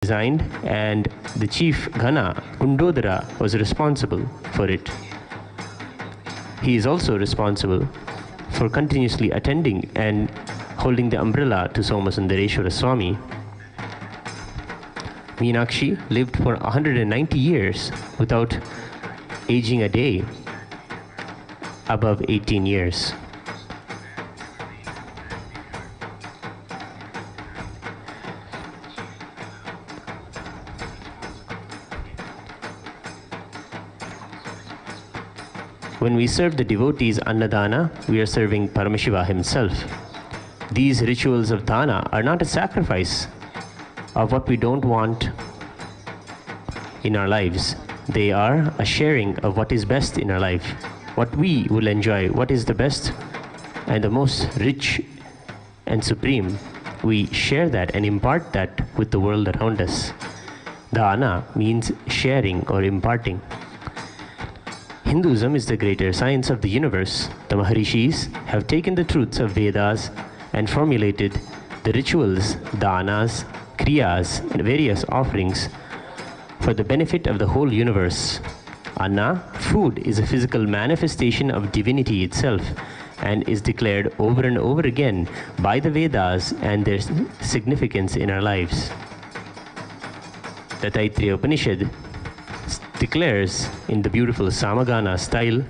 designed, and the chief Ghana, Kundodara, was responsible for it. He is also responsible for continuously attending and holding the umbrella to Somasundareshwara Swami. Meenakshi lived for 190 years without aging a day above 18 years. When we serve the devotees Annadana, we are serving Paramashiva himself. These rituals of dana are not a sacrifice of what we don't want in our lives. They are a sharing of what is best in our life, what we will enjoy, what is the best and the most rich and supreme. We share that and impart that with the world around us. Dana means sharing or imparting. Hinduism is the greater science of the universe. The Maharishis have taken the truths of Vedas and formulated the rituals, danas, kriyas, and various offerings for the benefit of the whole universe. Anna, food, is a physical manifestation of divinity itself and is declared over and over again by the Vedas and their significance in our lives. The Taittiriya Upanishad declares in the beautiful Samagana style,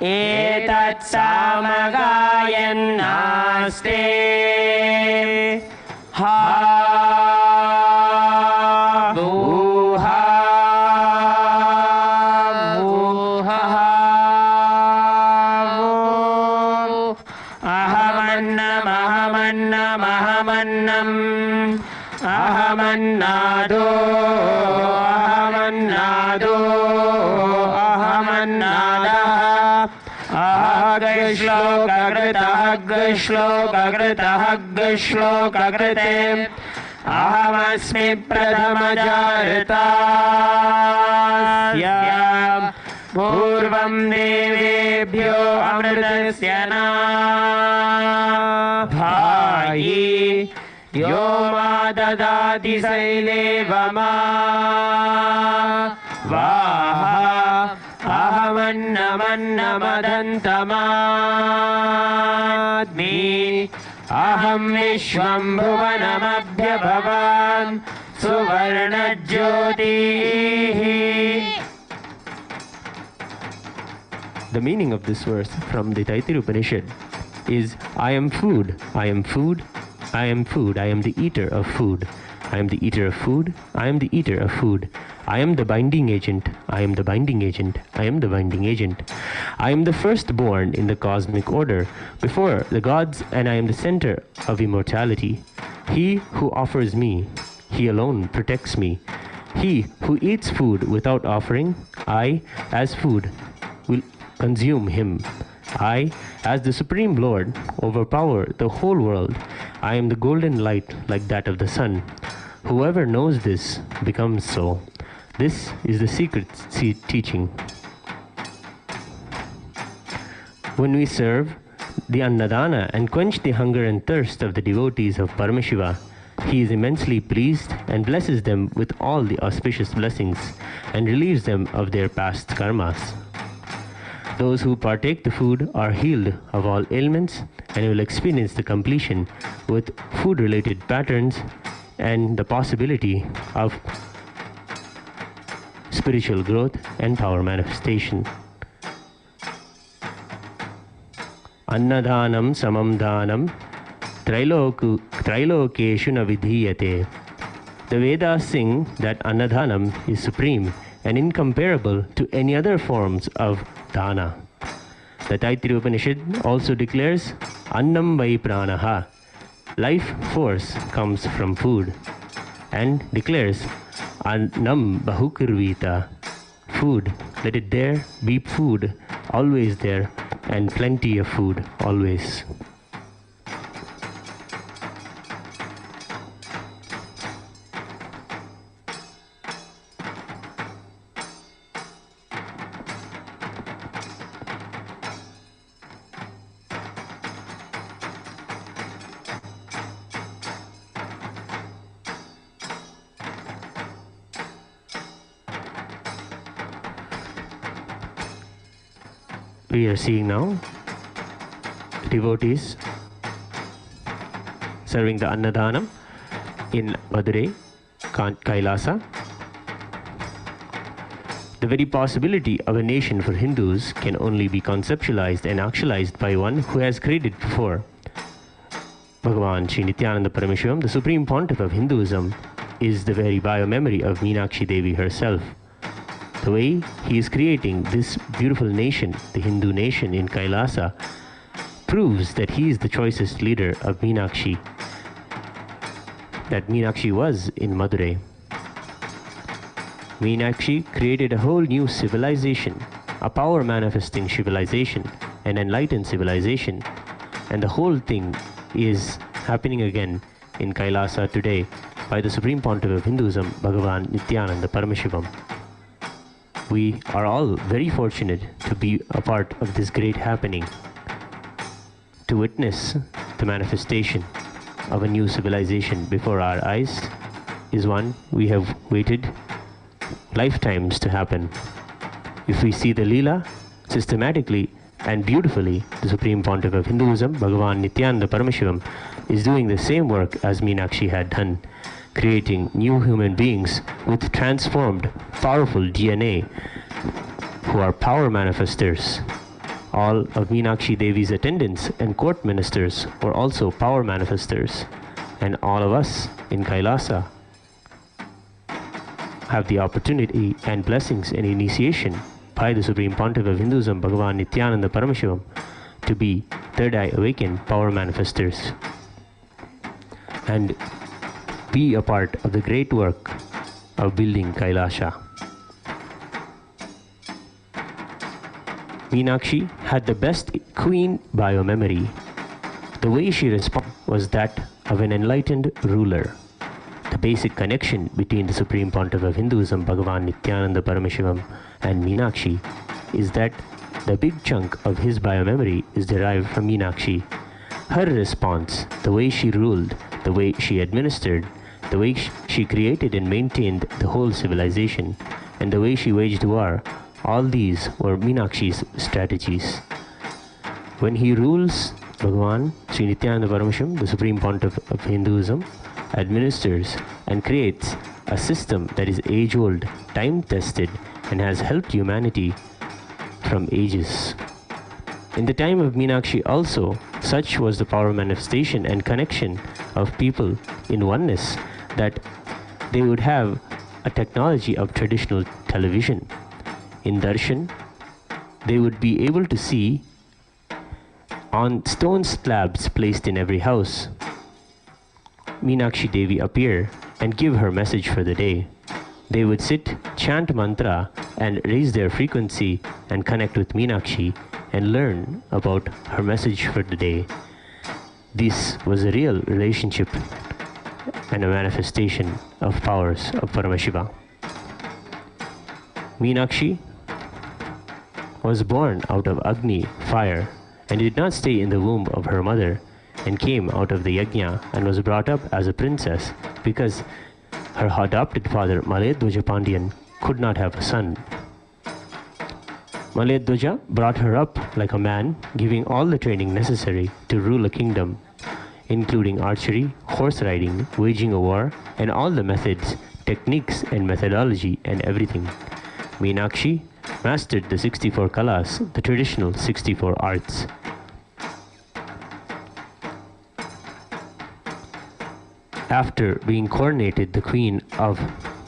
etat samagayannaste Ahamannado, ahamannado, ahamannada, agashlokagrite, ahamasmi pradhamajarita, purvam devebhyo amritasya na bhayi. Yo ma dadati sailevama vaha ahamannamannamadantamadmi aham vishvam bhuvanamabhyabhavan suvarnajyotihi. The meaning of this verse from the Taittiriya Upanishad is, I am food, I am food, I am food, I am the eater of food. I am the eater of food, I am the eater of food. I am the binding agent, I am the binding agent, I am the binding agent. I am the firstborn in the cosmic order before the gods, and I am the center of immortality. He who offers me, he alone protects me. He who eats food without offering, I, as food, will consume him. I, as the Supreme Lord, overpower the whole world. I am the golden light like that of the sun. Whoever knows this becomes so. This is the secret teaching. When we serve the Annadana and quench the hunger and thirst of the devotees of Paramashiva, he is immensely pleased and blesses them with all the auspicious blessings and relieves them of their past karmas. Those who partake the food are healed of all ailments and will experience the completion with food-related patterns and the possibility of spiritual growth and power manifestation. Annadhanam samam dhanam trailokeshu na vidhiyate. The Vedas sing that Annadhanam is supreme and incomparable to any other forms of dana. The Taittiriya Upanishad also declares, Annam vai pranaha. Life force comes from food, and declares, Annam bahukirvita. Food, let it there be food, always there, and plenty of food, always. we are seeing now devotees serving the Annadanam in Madurai, Kailasa. The very possibility of a nation for Hindus can only be conceptualized and actualized by one who has created before. Bhagavan Sri Nithyananda Paramashivam, the Supreme Pontiff of Hinduism, is the very biomemory of Meenakshi Devi herself. The way he is creating this beautiful nation, the Hindu nation in Kailasa, proves that he is the choicest leader of Meenakshi, that Meenakshi was in Madurai. Meenakshi created a whole new civilization, a power manifesting civilization, an enlightened civilization, and the whole thing is happening again in Kailasa today by the Supreme Pontiff of Hinduism, Bhagavan Nithyananda Paramashivam. We are all very fortunate to be a part of this great happening, to witness the manifestation of a new civilization before our eyes is one we have waited lifetimes to happen. If we see the Leela systematically and beautifully, the Supreme Pontiff of Hinduism, Bhagavan Nithyananda Paramashivam, is doing the same work as Meenakshi had done, creating new human beings with transformed, powerful DNA who are power manifestors. All of Meenakshi Devi's attendants and court ministers were also power manifestors, and all of us in Kailasa have the opportunity and blessings and initiation by the Supreme Pontiff of Hinduism, Bhagavan Nithyananda Paramashivam, to be third eye awakened power manifestors and be a part of the great work of building Kailasa. Meenakshi had the best queen biomemory. The way she responded was that of an enlightened ruler. The basic connection between the Supreme Pontiff of Hinduism, Bhagavan Nithyananda Paramashivam, and Meenakshi is that the big chunk of his biomemory is derived from Meenakshi. Her response, the way she ruled, the way she administered, the way she created and maintained the whole civilization, and the way she waged war, all these were Meenakshi's strategies. When he rules, Bhagavan Sri Nithyananda Paramashivam, the Supreme Pontiff of Hinduism, administers and creates a system that is age-old, time-tested, and has helped humanity from ages. In the time of Meenakshi also, such was the power manifestation and connection of people in oneness that they would have a technology of traditional television. In Darshan, they would be able to see on stone slabs placed in every house Meenakshi Devi appear and give her message for the day. They would sit, chant mantra, and raise their frequency and connect with Meenakshi and learn about her message for the day. This was a real relationship and a manifestation of powers of Paramashiva. Meenakshi was born out of Agni, fire, and did not stay in the womb of her mother, and came out of the yajna and was brought up as a princess because her adopted father Maledwaja Pandyan could not have a son. Maledwaja brought her up like a man, giving all the training necessary to rule a kingdom, including archery, horse riding, waging a war, and all the methods, techniques and methodology and everything. Meenakshi mastered the 64 kalas, the traditional 64 arts. After being coronated the queen of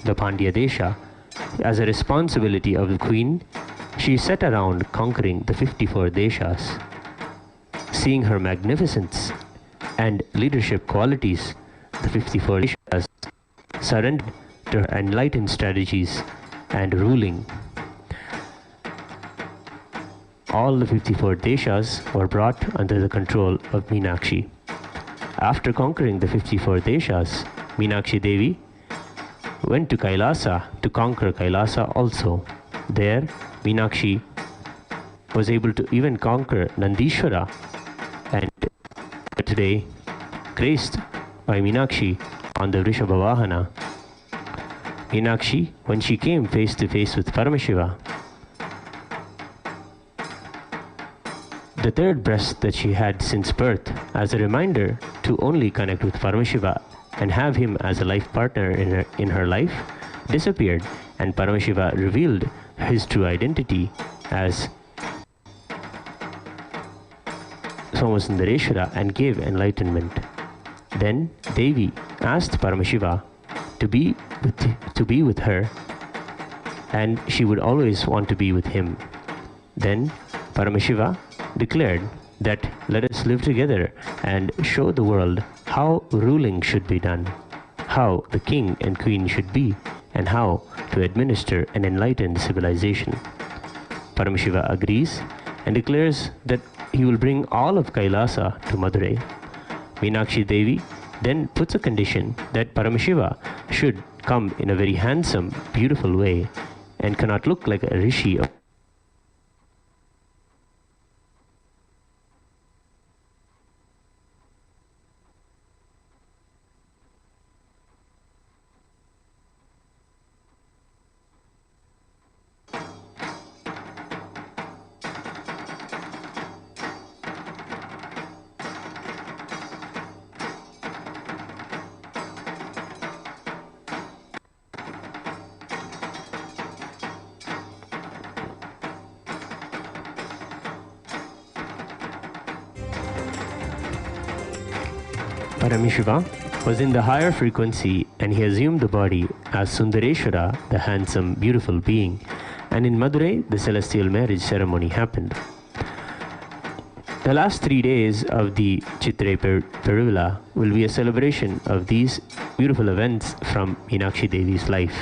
the Pandya Desha, as a responsibility of the queen, she set around conquering the 54 deshas. Seeing her magnificence and leadership qualities, the 54 deshas surrendered to her enlightened strategies and ruling. All the 54 deshas were brought under the control of Meenakshi. After conquering the 54 deshas, Meenakshi Devi went to Kailasa to conquer Kailasa also. There, Meenakshi was able to even conquer Nandishvara, and today, graced by Meenakshi on the Vrishabhavahana. Meenakshi, when she came face to face with Paramashiva, the third breast that she had since birth, as a reminder to only connect with Paramashiva and have him as a life partner in her life, disappeared, and Paramashiva revealed his true identity as Somasundareshwara and gave enlightenment. Then Devi asked Paramashiva to be with her, and she would always want to be with him. Then Paramashiva declared that let us live together and show the world how ruling should be done, how the king and queen should be, and how to administer an enlightened civilization. Paramashiva agrees and declares that he will bring all of Kailasa to Madurai. Meenakshi Devi then puts a condition that Paramashiva should come in a very handsome, beautiful way and cannot look like a rishi. Paramashiva was in the higher frequency and he assumed the body as Sundareshwara, the handsome, beautiful being, and in Madurai the celestial marriage ceremony happened. The last 3 days of the Chitrai Peruvila will be a celebration of these beautiful events from Meenakshi Devi's life.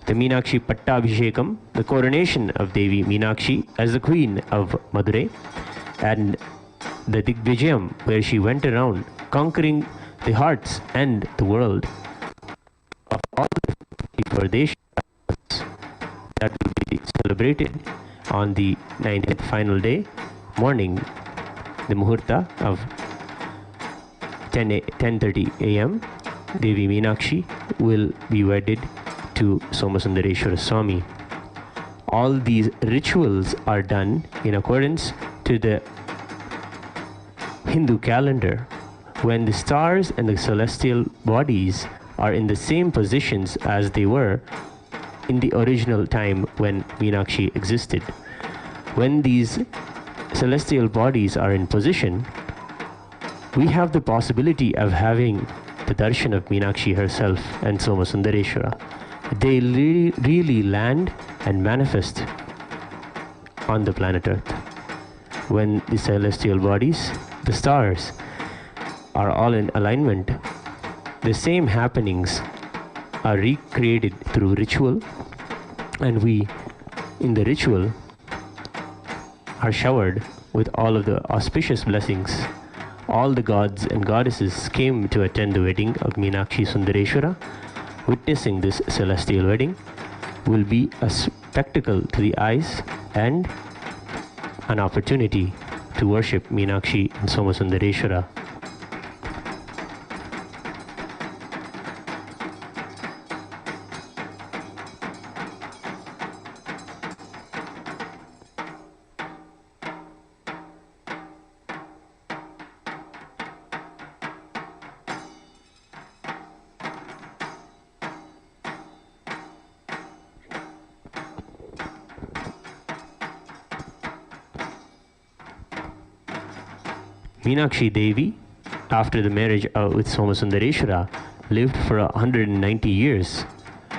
The Meenakshi Pattabhishekam, the coronation of Devi Meenakshi as the queen of Madurai, and the Digvijayam, where she went around conquering the hearts and the world of all the Pradeshas, that will be celebrated on the 9th final day, morning, the Muhurta of 10:30 a.m. Devi Meenakshi will be wedded to Somasundareshwara Swami. All these rituals are done in accordance to the Hindu calendar, when the stars and the celestial bodies are in the same positions as they were in the original time when Meenakshi existed. When these celestial bodies are in position, we have the possibility of having the darshan of Meenakshi herself and Somasundareshwara. They really land and manifest on the planet Earth. When the celestial bodies, the stars, are all in alignment, the same happenings are recreated through ritual, and we, in the ritual, are showered with all of the auspicious blessings. All the gods and goddesses came to attend the wedding of Meenakshi Sundareshwara. Witnessing this celestial wedding will be a spectacle to the eyes and an opportunity to worship Meenakshi and Somasundareshwara. Meenakshi Devi, after the marriage with Somasundareshwara, lived for 190 years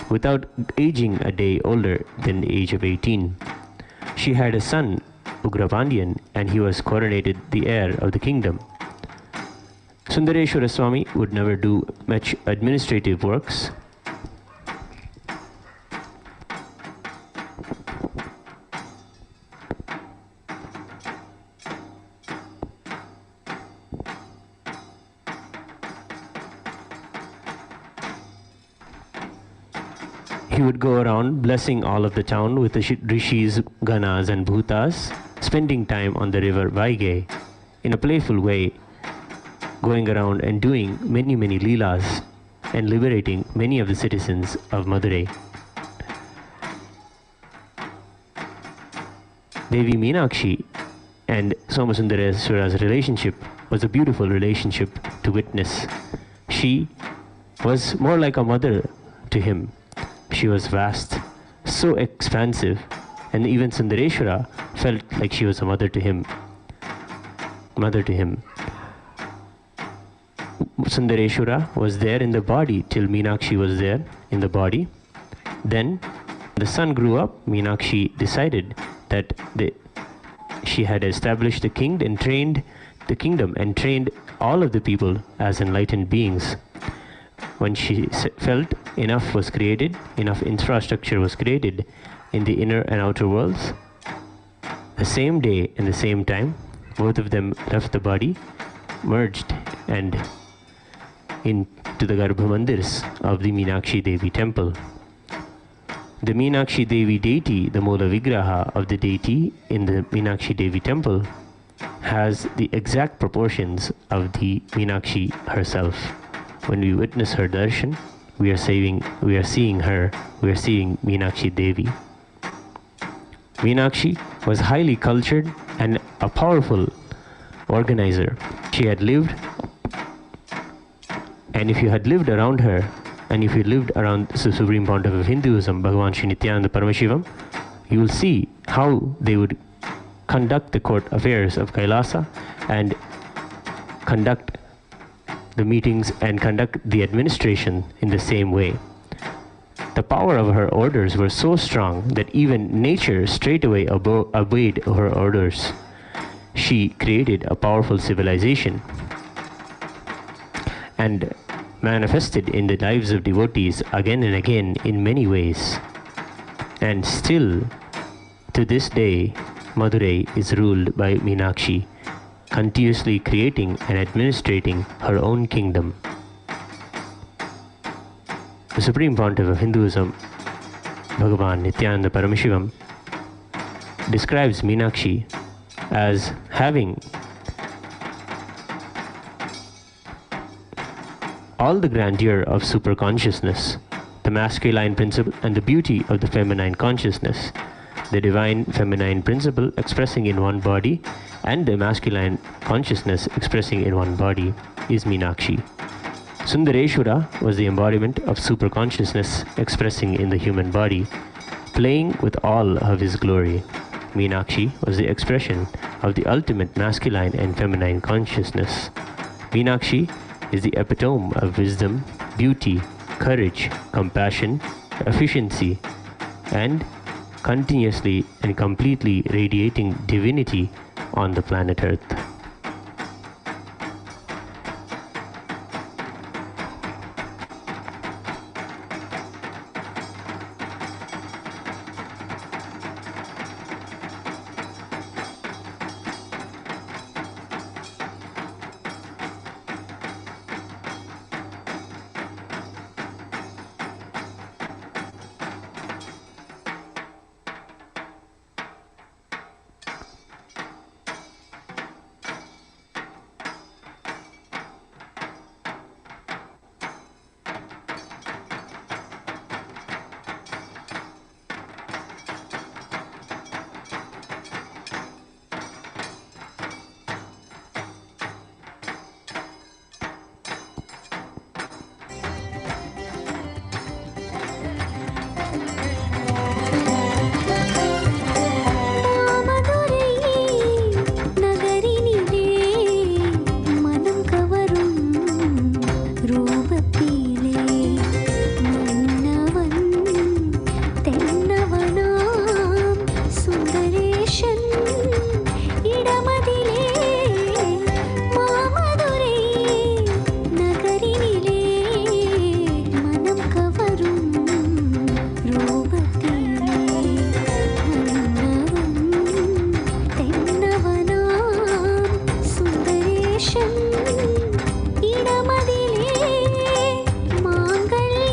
without aging a day older than the age of 18. She had a son, Ugrapandian, and he was coronated the heir of the kingdom. Sundareshwara Swami would never do much administrative works. He would go around blessing all of the town with the rishis, ganas and bhutas, spending time on the river Vaigai in a playful way, going around and doing many leelas and liberating many of the citizens of Madurai. Devi Meenakshi And Somasundareswara's relationship was a beautiful relationship to witness. She was more like a mother to him. She was vast, so expansive, and even Sundareshwara felt like she was a mother to him. Sundareshwara was there in the body till Meenakshi was there in the body. Then the son grew up. Meenakshi decided that she had established the kingdom and trained all of the people as enlightened beings. When she felt enough was created, enough infrastructure was created in the inner and outer worlds, the same day and the same time, both of them left the body, merged and into the Garbha Mandirs of the Meenakshi Devi temple. The Meenakshi Devi deity, the Moola Vigraha of the deity in the Meenakshi Devi temple, has the exact proportions of the Meenakshi herself. When we witness her darshan, we are seeing Meenakshi Devi. Meenakshi was highly cultured and a powerful organizer. She had lived, and if you had lived around her, and if you lived around the Supreme Pontiff of Hinduism, Bhagavan Sri Nithyananda Paramashivam, you will see how they would conduct the court affairs of Kailasa and conduct the meetings and conduct the administration in the same way. The power of her orders were so strong that even nature straightaway obeyed her orders. She created a powerful civilization and manifested in the lives of devotees again and again in many ways. And still, to this day, Madurai is ruled by Meenakshi, continuously creating and administrating her own kingdom. The Supreme Pontiff of Hinduism, Bhagavan Nithyananda Paramashivam, describes Meenakshi as having all the grandeur of superconsciousness, the masculine principle and the beauty of the feminine consciousness, the divine feminine principle expressing in one body and the masculine consciousness expressing in one body is Meenakshi. Sundareshwara was the embodiment of superconsciousness expressing in the human body, playing with all of his glory. Meenakshi was the expression of the ultimate masculine and feminine consciousness. Meenakshi is the epitome of wisdom, beauty, courage, compassion, efficiency, and continuously and completely radiating divinity on the planet Earth. இடமதிலே Mangalya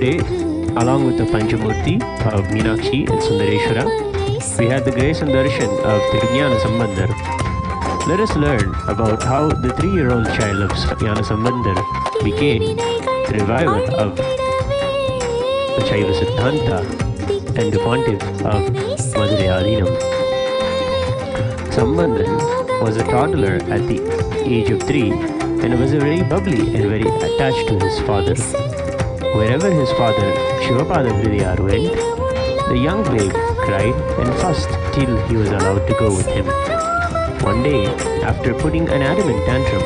Today, along with the Panchamurti of Meenakshi and Sundareshwara, we had the grace and darshan of Tirujnana Sambandar. Let us learn about how the 3-year-old child of Jnana Sambandar became the reviver of the Shaiva Siddhanta and the pontiff of Madhurayadinam. Sambandar was a toddler at the age of 3 and was very bubbly and very attached to his father. Wherever his father Shivapada Hridayar went, the young babe cried and fussed till he was allowed to go with him. One day, after putting an adamant tantrum,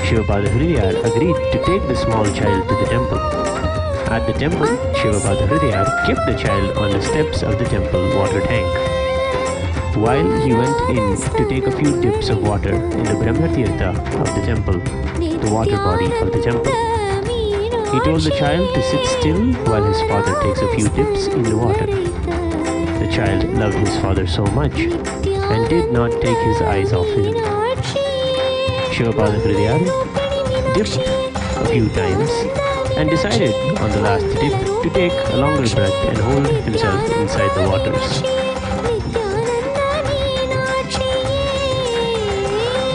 Shivapada Hridayar agreed to take the small child to the temple. At the temple, Shivapada Hridayar kept the child on the steps of the temple water tank. While he went in to take a few dips of water in the Brahma Tirtha of the temple, the water body of the temple, he told the child to sit still while his father takes a few dips in the water. The child loved his father so much and did not take his eyes off him. Shivapada Hridayar dipped a few times and decided on the last dip to take a longer breath and hold himself inside the waters.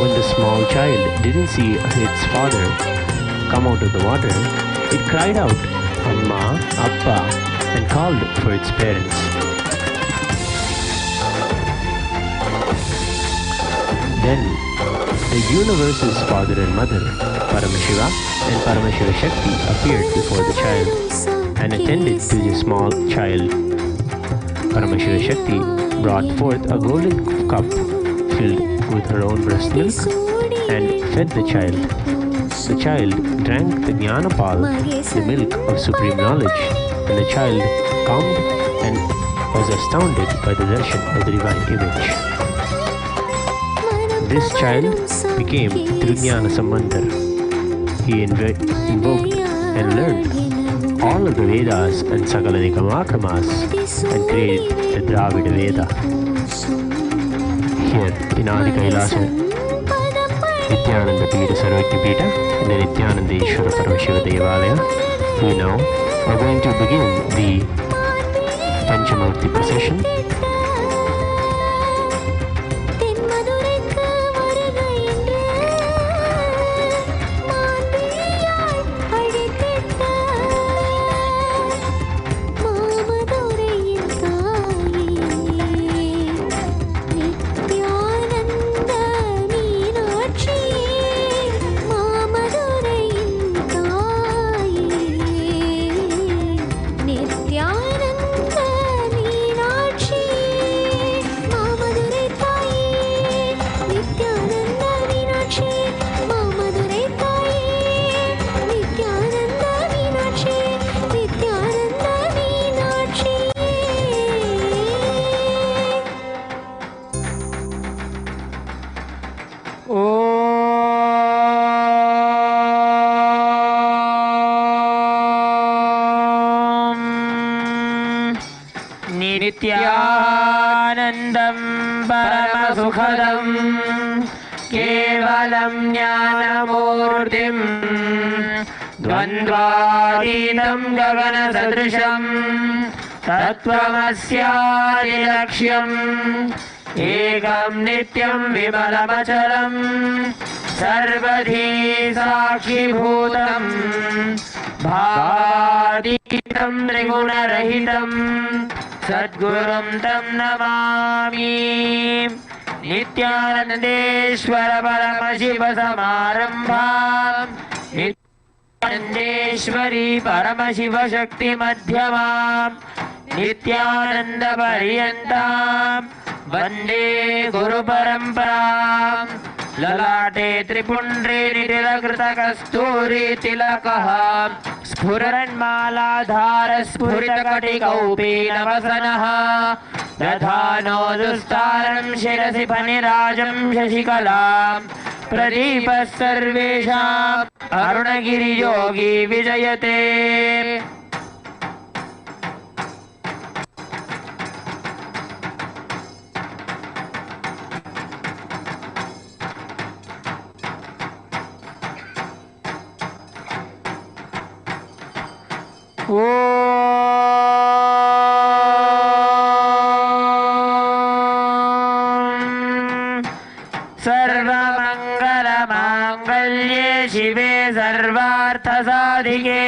When the small child didn't see its father come out of the water, it cried out, "Amma, Appa," and called for its parents. Then, the universe's father and mother, Paramashiva and Paramashiva Shakti, appeared before the child and attended to the small child. Paramashiva Shakti brought forth a golden cup filled with her own breast milk and fed the child. The child drank the Jnanapal, the milk of supreme knowledge, and the child calmed and was astounded by the darshan of the divine image. This child became Tirujnana Sambandar. He invoked and learned all of the Vedas and Sakala Nikamakramas and created the Dravida Veda. Here in Adi Kailasa, Nithyananda Pita Sarvajna Pita and the Nithyananda Ishvara Paramashiva Devalaya, we now are going to begin the Panchamurti procession. नित्यानन्दं परमसुखदं केवलं ज्ञानमूर्तिं द्वन्द्वातीतं गगनसदृशं तत्त्वमस्यादिलक्ष्यम् एकं नित्यं विमलमचलं सर्वधी साक्षिभूतं भावातीतं त्रिगुणरहितं सद्गुरुं तं नमामि। नित्यानन्देश्वर परमशिव समारम्भां नित्यानन्देश्वरी परमशिव शक्ति मध्यमां नित्यानन्द पर्यन्तां वन्दे गुरुपरम्परां। ललाटे त्रिपुण्ड्रे नितिलकृतकस्तूरी तिलकः स्फुरन्मालाधार स्फुरितकटिकौपीनवसनः दधानो दुस्तारं शिरसि फणिराजं शशिकलां प्रदीपः सर्वेषाम् अरुणगिरियोगी विजयते। ओ शिवे सर्वार्थसाधिके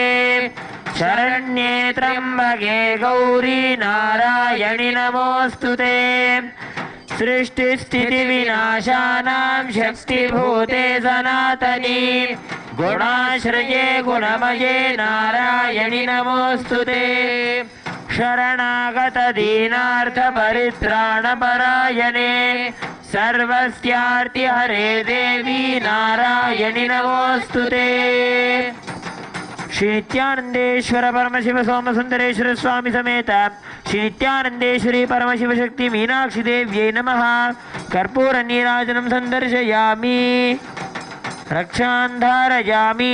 शरण्ये त्र्यम्बके गौरी नारायणि नमोऽस्तुते सृष्टिस्थितिविनाशानां शक्तिभूते सनातनी गुणाश्रये गुणमये नारायणि नमोऽस्तुते शरणागत दीनार्थ परित्राणपरायणे सर्वस्यार्ति हरे देवी नारायणि नमोऽस्तुते श्री नित्यानंदेश्वर परमशिव सोम सुंदरेश्वर स्वामी समेत श्री नित्यानंदेश्वरी परमशिव शक्ति मीनाक्षी देव्यै नमः कर्पूर नीराजनं संदर्शयामि रक्षां धारयामि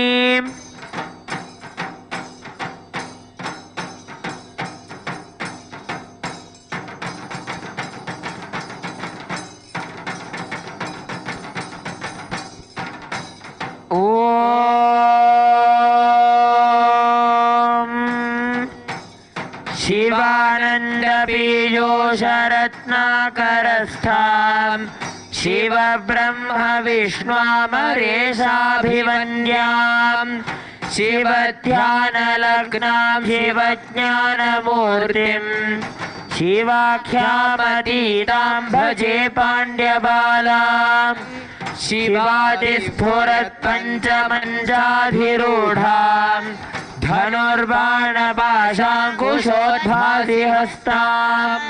शिवानंद पीयूषरत्नाकरस्थां शिव ब्रह्म विष्णुमरेशाभिवन्द्यां शिवध्यानलग्नां शिवज्ञानमूर्तिं शिवाख्यामतीतां भजे पाण्ड्यबालां शिवादिस्फुरत्पञ्चमञ्चाधिरूढां धनुर्बाणपाशाङ्कुशोद्भासि हस्तां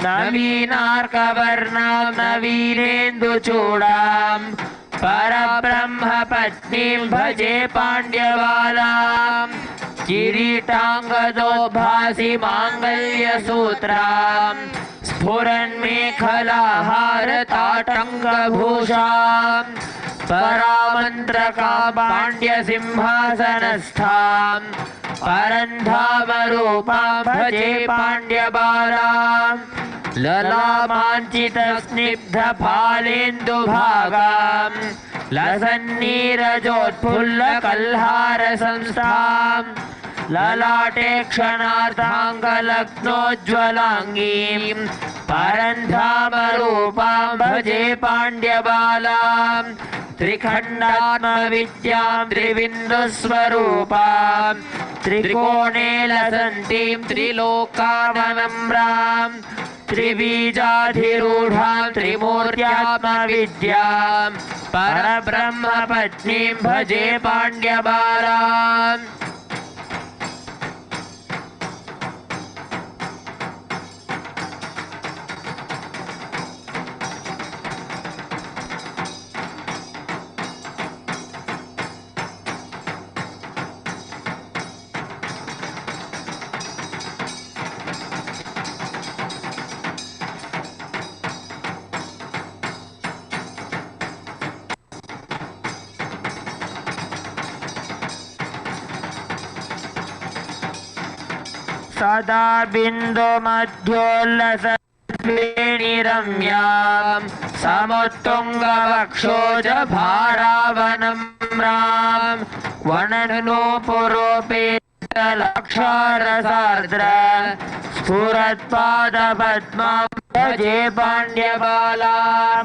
नवीनार्कवर्णां नवीनेन्दुचूडां परब्रह्मपत्नीं भजे पाण्ड्यबालां किरीटाङ्गदोभासि माङ्गल्यसूत्रां स्फुरन्मेखलाहारताटङ्गभूषां परामन्त्रका पाण्ड्यसिंहासनस्थां परन्धामरूपां भजे पाण्ड्यबालां ललामाञ्चितस्निग्धफालेन्दुभागां लसन्नीरजोत्फुल्लकल्हारसंस्थां ललाटे क्षणार्धाङ्गलग्नोज्ज्वलाङ्गीं परन्धामरूपां भजे पाण्ड्यबालां त्रिखण्डात्मविद्यां त्रिबिन्दुस्वरूपां त्रिकोणे लसन्तीं त्रिलोकावनम्रां त्रिबीजाधिरूढां त्रिमूर्त्यात्मविद्यां परब्रह्मपत्नीं भजे पाण्ड्यबालां सदा बिन्दुमध्योल्लसद्वेणिरम्यां समुत्तुङ्गवक्षोजभारावनम्रां वननोपुरोपेतलक्षारसार्द्र स्फुरत्पादपद्मां भजे पाण्ड्यबालां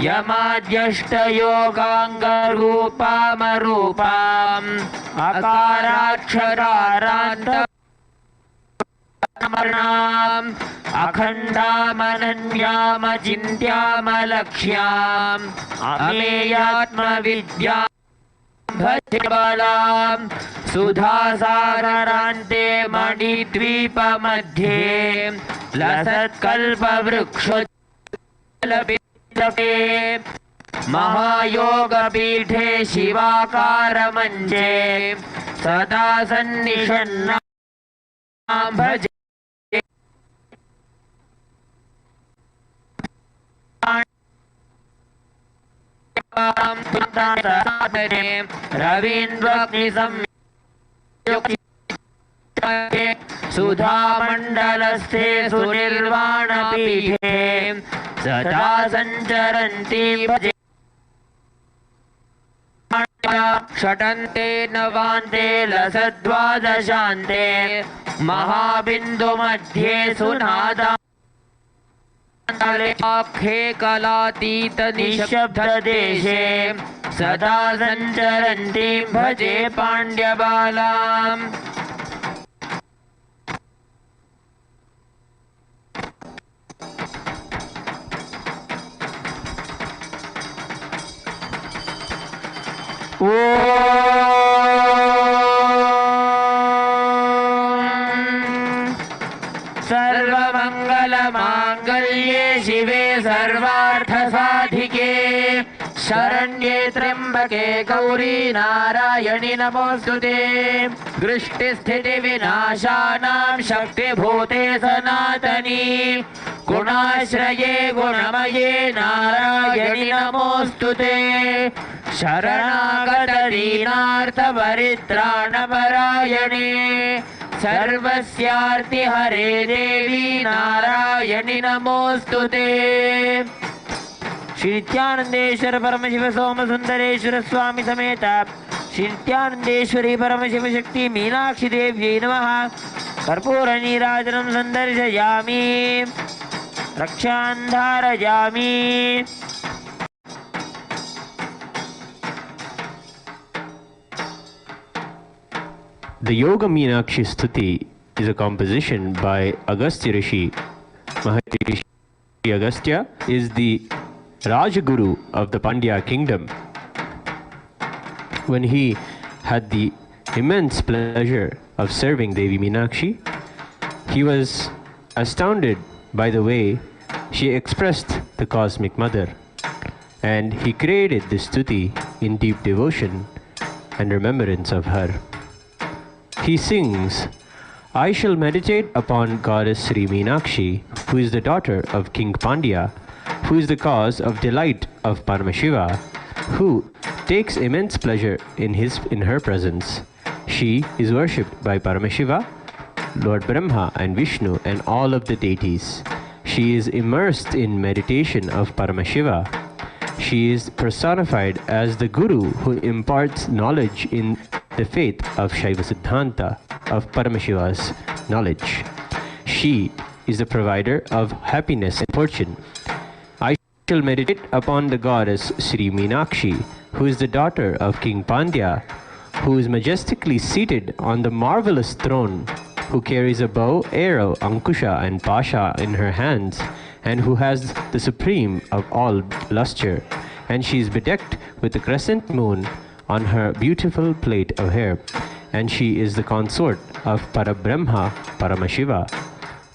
यमाद्यष्टयोगाङ्गरूपामरूपाम् अकाराक्षरारान्त अखण्डामनन्यामचिन्त्यामलक्ष्याम् अमेयात्मविद्यां भजे बालां सुधासागरान्ते मणिद्वीपमध्ये लसत्कल्पवृक्षोज्ज्वलपितके महायोगपीठे शिवाकारमञ्चे सदा सन्निषन्नां भजे रवीन्द्रग्निसंयुक्ते सुधामण्डलस्थे सुनिर्वाणपीठे सदा सञ्चरन्ति भजे षटन्ते नवान्ते लसद्वादशान्ते महाबिन्दुमध्ये सुनादा आखे कलातीत निशब्ददेशे सदा सञ्चरन्तीं भजे पाण्ड्यबालाम् सर्वमङ्गलमाङ्गल्ये शिवे सर्वार्थसाधिके शरण्ये त्र्यम्बके गौरी नारायणि नमोऽस्तुते दृष्टिस्थितिविनाशानां शक्तिभूते सनातनी गुणाश्रये गुणमये नारायणि नमोऽस्तुते शरणागतदीनार्थपरित्राणपरायणे सर्वस्यार्तिहरे देवी नारायणि नमोऽस्तुते। श्री नित्यानंदेश्वर परमशिव सोम सुंदरेश्वर स्वामी समेत श्री नित्यानंदेश्वरी परमशिव शक्ति मीनाक्षी देव्यै नमः। कर्पूर नीराजनं संदर्शयामि रक्षां धारयामि। The Yoga Meenakshi Stuti is a composition by Agastya Rishi. Maharishi Agastya is the Rajaguru of the Pandya kingdom. When he had the immense pleasure of serving Devi Meenakshi, he was astounded by the way she expressed the Cosmic Mother, and he created this stuti in deep devotion and remembrance of her. He sings, I shall meditate upon Goddess Sri Meenakshi, who is the daughter of King Pandya, who is the cause of delight of Paramashiva, who takes immense pleasure in her presence. She is worshipped by Paramashiva, Lord Brahma and Vishnu and all of the deities. She is immersed in meditation of Paramashiva. She is personified as the Guru who imparts knowledge in the faith of Shaiva Siddhanta, of Paramashiva's knowledge. She is the provider of happiness and fortune. I shall meditate upon the goddess Sri Meenakshi, who is the daughter of King Pandya, who is majestically seated on the marvelous throne, who carries a bow, arrow, ankusha and pasha in her hands, and who has the supreme of all luster, and she is bedecked with a crescent moon on her beautiful plait of hair, and she is the consort of Parabrahma, Paramashiva.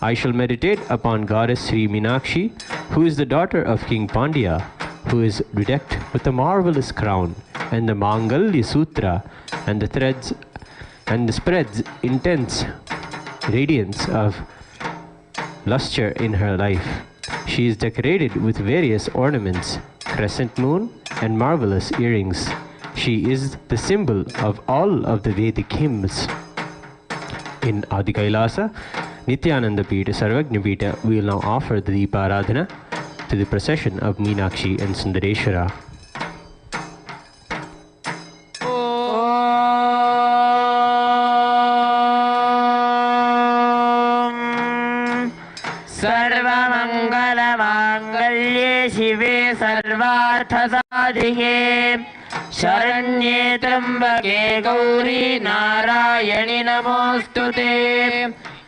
I shall meditate upon Goddess Sri Meenakshi, who is the daughter of King Pandya, who is bedecked with a marvelous crown, and the Mangalya Sutra, and the threads, and the spreads intense radiance of luster in her life. She is decorated with various ornaments, crescent moon, and marvelous earrings. She is the symbol of all of the Vedic hymns. In Adi Kailasa, Nithyananda Sarvagna Pita, we will now offer the Deeparadhana to the procession of Meenakshi and Sundareshwara. सर्वमङ्गलमाङ्गल्ये शिवे सर्वार्थसाधिके शरण्ये त्र्यम्बके गौरी नारायणि नमोऽस्तुते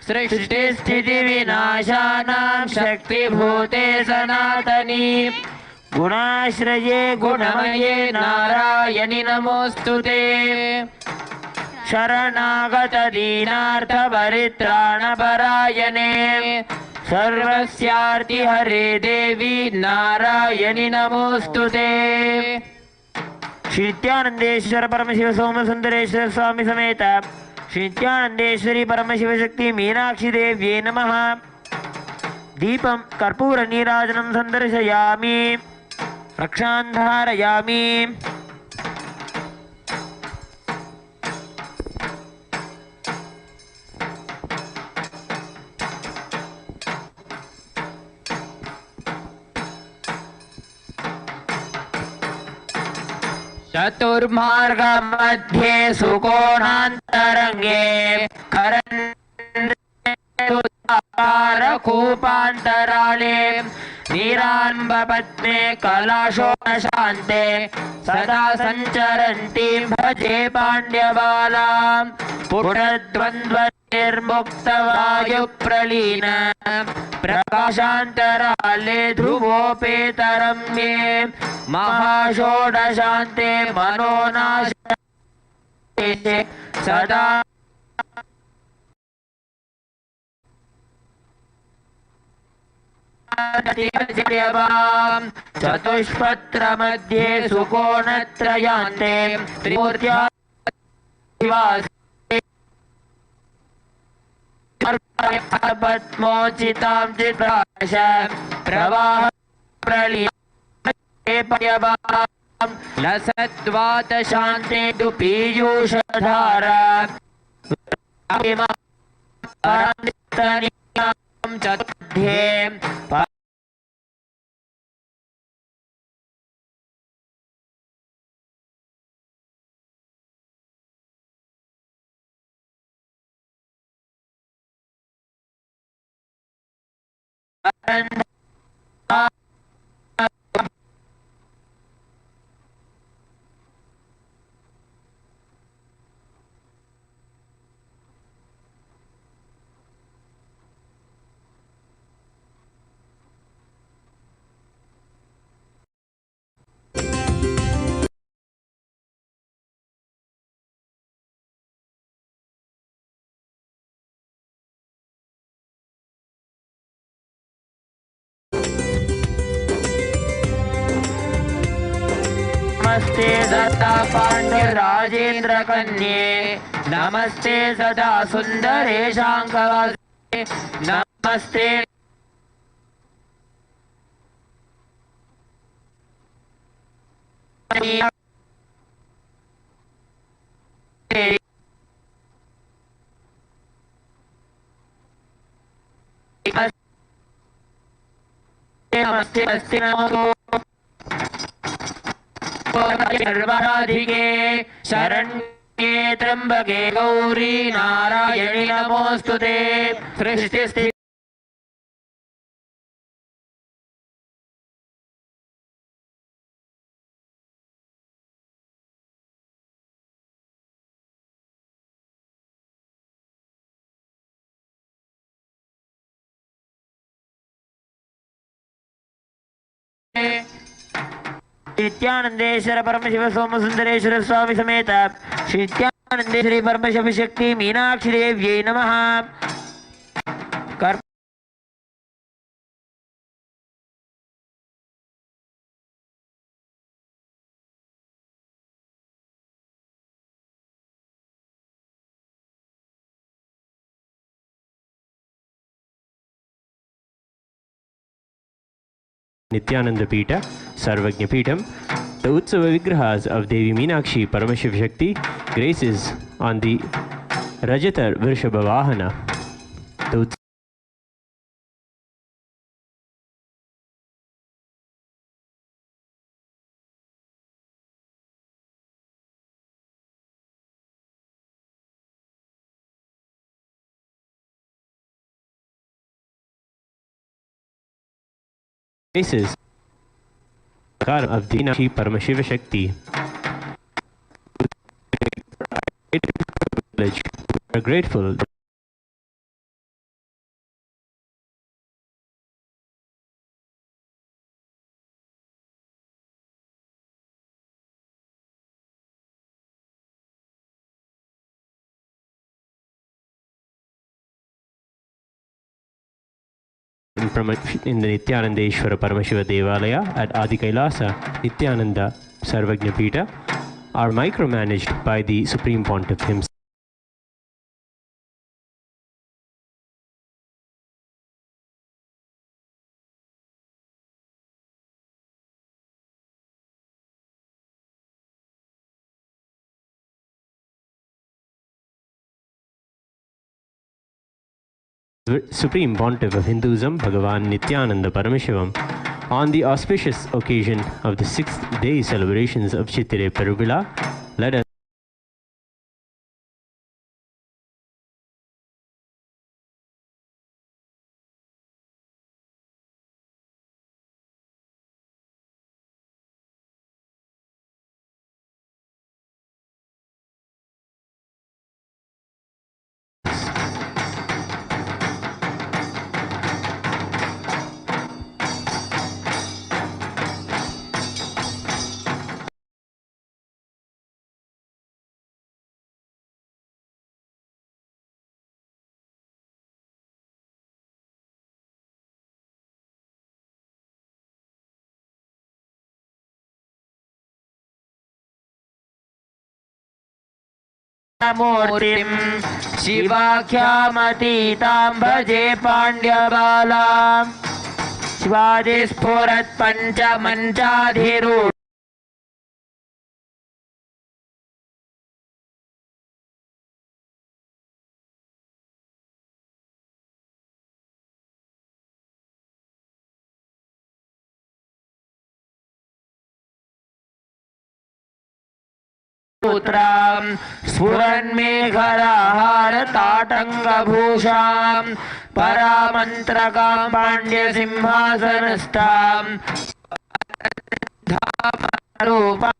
सृष्टिस्थितिविनाशानां शक्तिभूते सनातनी गुणाश्रये गुणमये नारायणि नमोऽस्तुते शरणागतदीनार्थपरित्राणपरायणे सर्वस्यार्तिहरे देवी नारायणि नमोऽस्तुते। श्री नित्यानंदेश्वर परमशिव सोम सुंदरेश्वर स्वामी समेत श्री नित्यानंदेश्वरी परमशिव शक्ति मीनाक्षी देव्यै नमः। दीपं कर्पूर नीराजनं संदर्शयामि रक्षां धारयामि। चतुर्मार्ग मध्ये सुकोणान्तरंगे कूपान्तराले नीरान्बपद्मे कलाशोणशान्ते सदा सञ्चरन्तीं भजे पाण्ड्यबालां पुटद्वन्द्वनिर्मुक्तवायुप्रलीन प्रकाशान्तराले ध्रुवोपेतरम्ये महाषोडशान्ते मनोनाशे सदा चतुष्पत्र मध्ये सुकोणत्रयान्ते त्रिमूर्त्या पद्मोचितां चित्राश प्रवाह प्रलीयबां लसद्वातशान्ते तु पीयूषधारा चतुर्ध्ये नमस्ते सदा पाण्ड्यराजेन्द्र कन्ये नमस्ते सदा सुन्दरेशाङ्कवासे नमस्ते नमस्ते नमो सर्वराधिके शरण्ये त्र्यम्बके गौरी नारायणि नमोऽस्तुते सृष्टिस्थिति नित्यानंदेश्वर परमशिव सोम सुंदरेश्वर स्वामी समेत श्री नित्यानंदेश्वरी परमशिव शक्ति मीनाक्षी देव्यै नमः। Nityananda Pita, Sarvagnya Peetam, the Utsava Vigrahas of Devi Meenakshi Paramashiv Shakti graces on the Rajata Vrishabha Vahana. The graces of the Meenakshi Paramashiva Shakti. We are grateful in the Nityanandeshwara Paramashiva Devalaya at Adi Kailasa, Nityananda Sarvagnya Pita are micromanaged by the Supreme Pontiff himself. Supreme Pontiff of Hinduism, Bhagavan Nithyananda Paramashivam, on the auspicious occasion of the 6th day celebrations of Chittire Peruvila, let us मूर्तिं शिवाख्यामतीतां भजे पाण्ड्यबालां शिवादिस्फुरत् पञ्चमञ्चाधिरूढ स्फुरन्मेघराहारताटङ्गभूषां परामन्त्रकां पाण्ड्यसिंहासनस्थां रूपा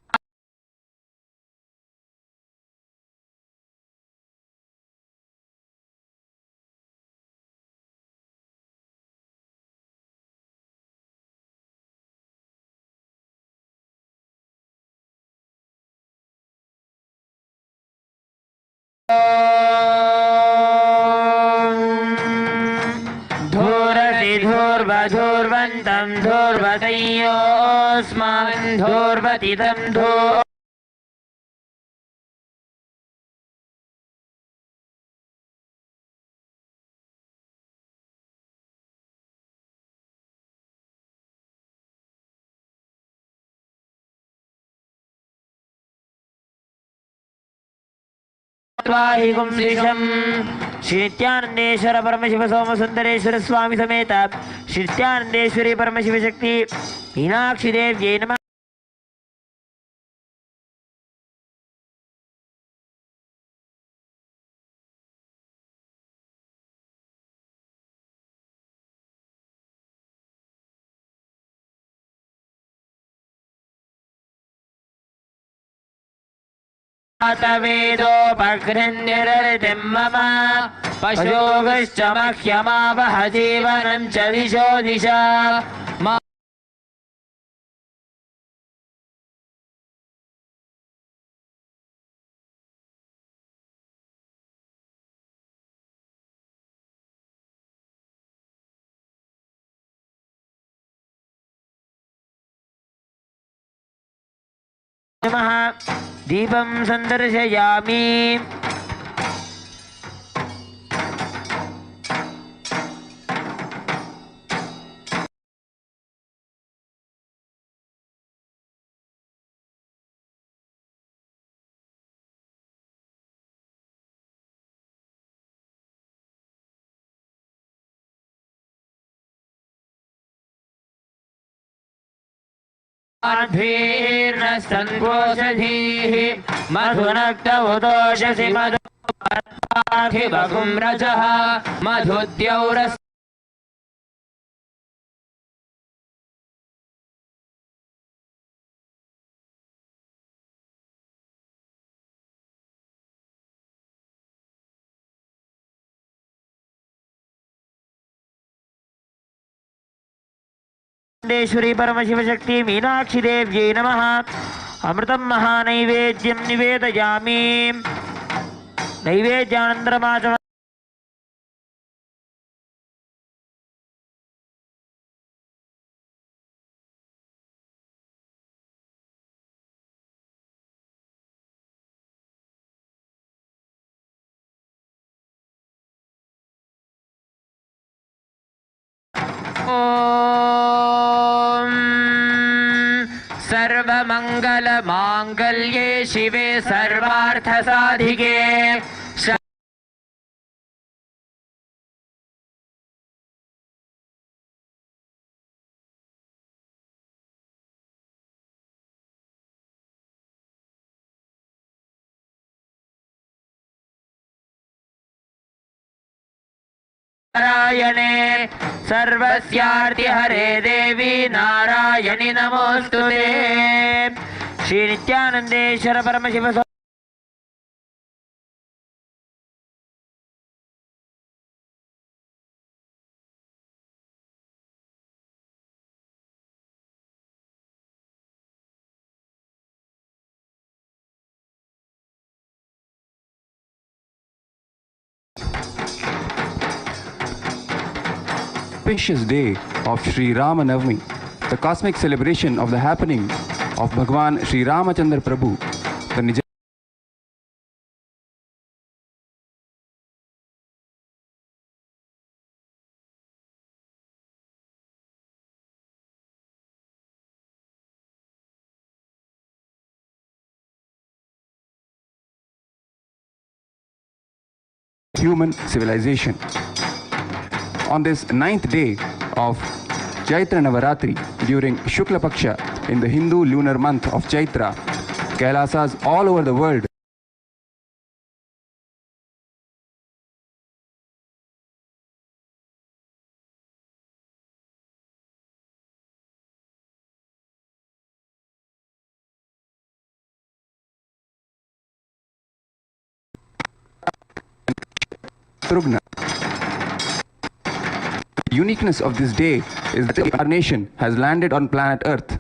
धूर्वधूर्वन्तं धूर्वतयोऽस्मान् धूर्वतितं धूर् श्री नित्यानंदेश्वर परमशिव सोम सुंदरेश्वर स्वामी समेत श्री नित्यानंदेश्वरी परमशिव शक्ति मीनाक्षी देव्यै नमः। वेदोपगृह्यरतिं मम पशोगश्च मह्यमावह जीवनं च दिशो दिशा नमः। दीपं संदर्शयामि। संघोषधीः मधुनक्त उदोषसि मधुपार्थिवगुं रजः मधुद्यौरस् देश्वरी परमशिव शक्ति मीनाक्षी देव्यै नमः। अमृतं महानैवेद्यं निवेदयामि। नैवेद्यानन्तरमाचमनम् सर्वमंगल मांगल्ये शिवे सर्वार्थ साधिके नारायणे सर्वस्यार्ति हरे देवी नारायणि नमोस्तुते। Shri नित्यानंदेश्वर Paramshiva auspicious day of Sri Rama Navami, the cosmic celebration of the happening of Bhagwan Sri Ramachandra Prabhu, the human civilization. On this 9th day of Chaitra Navaratri during Shukla Paksha in the Hindu lunar month of Chaitra, Kailasas all over the world Trugna. The uniqueness of this day is that the incarnation has landed on planet Earth.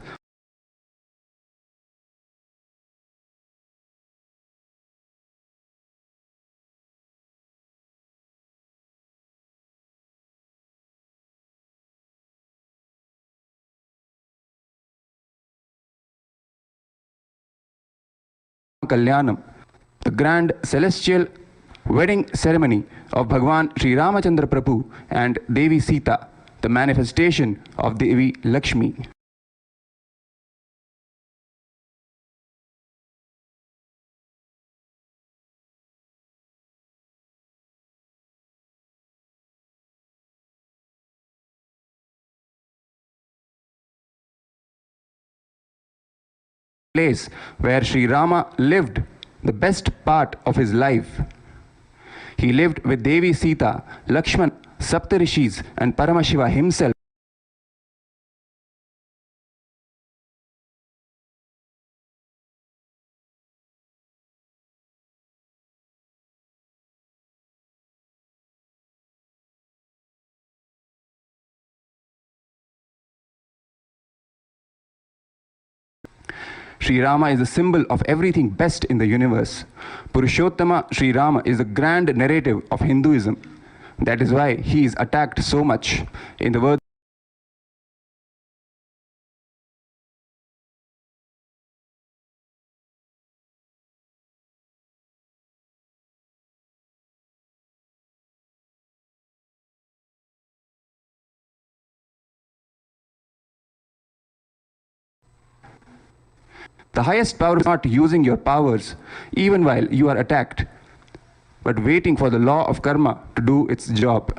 Kalyanam, the grand celestial wedding ceremony of Bhagwan Sri Ramachandra Prabhu and Devi Sita, the manifestation of Devi Lakshmi. Place where Sri Rama lived the best part of his life. He lived with Devi Sita, Lakshman, Saptarishis and Paramashiva himself. Sri Rama is the symbol of everything best in the universe. Purushottama Sri Rama is the grand narrative of Hinduism. That is why he is attacked so much. In the words the highest power is not using your powers even while you are attacked, but waiting for the law of karma to do its job.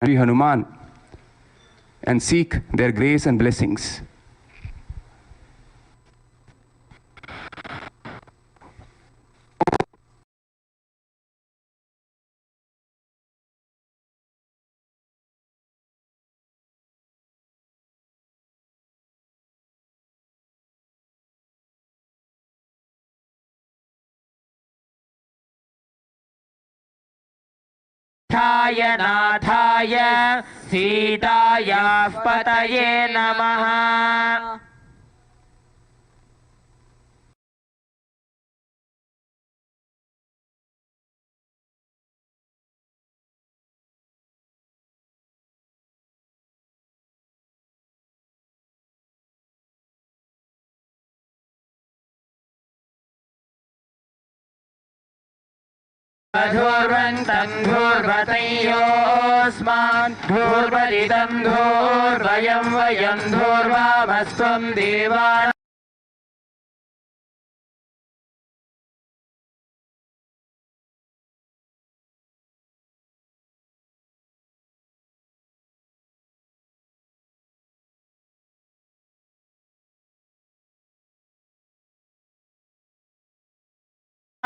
Sri Hanuman and seek their grace and blessings. नाथाय सीतायाः पतये नमः। धूर्वन्तं धूर्वतयोऽस्मान् धूर्वरिदं धूर्वयं वयं धूर्वामस्त्वं देवान्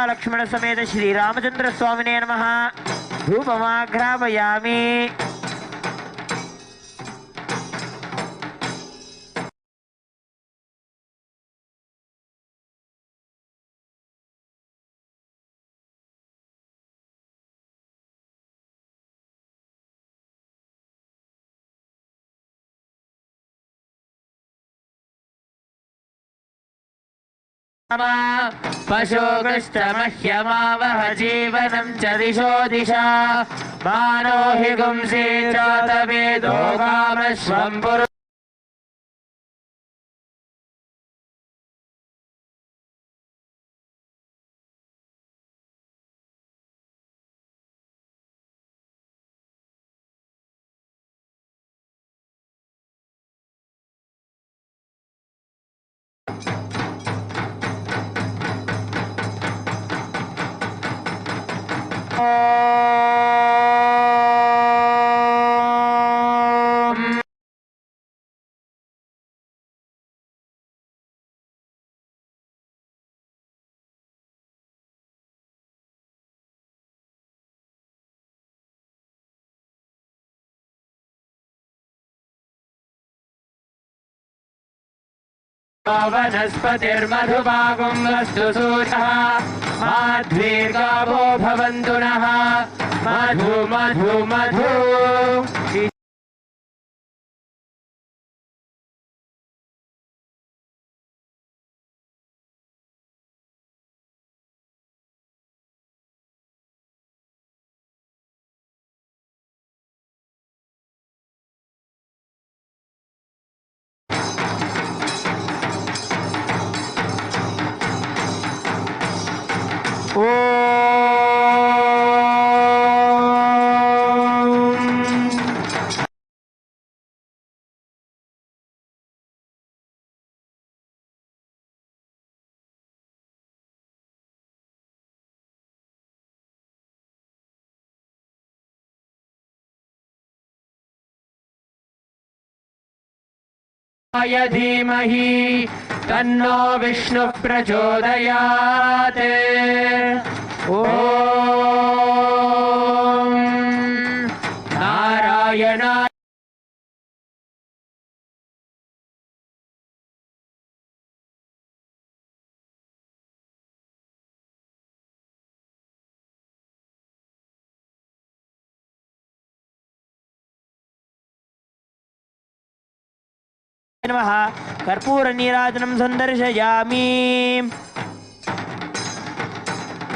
लक्ष्मण समेत श्री रामचंद्र स्वामिने नमः। धूपमाघ्रापयामि। पशुकृष्टमह्यमावह जीवनं च दिशो दिशा मानो हि गुंसि चातवेदो कामश्वं पुरुष वनस्पतिर्मधुभागं वस्तु सूर्यः माध्वीर्गावो भवन्तु नः मधु मधु मधु धीमहि तन्नो विष्णु प्रचोदयात् ॐ नारायणाय नमः कर्पूर नीराजनं सन्दर्शयामि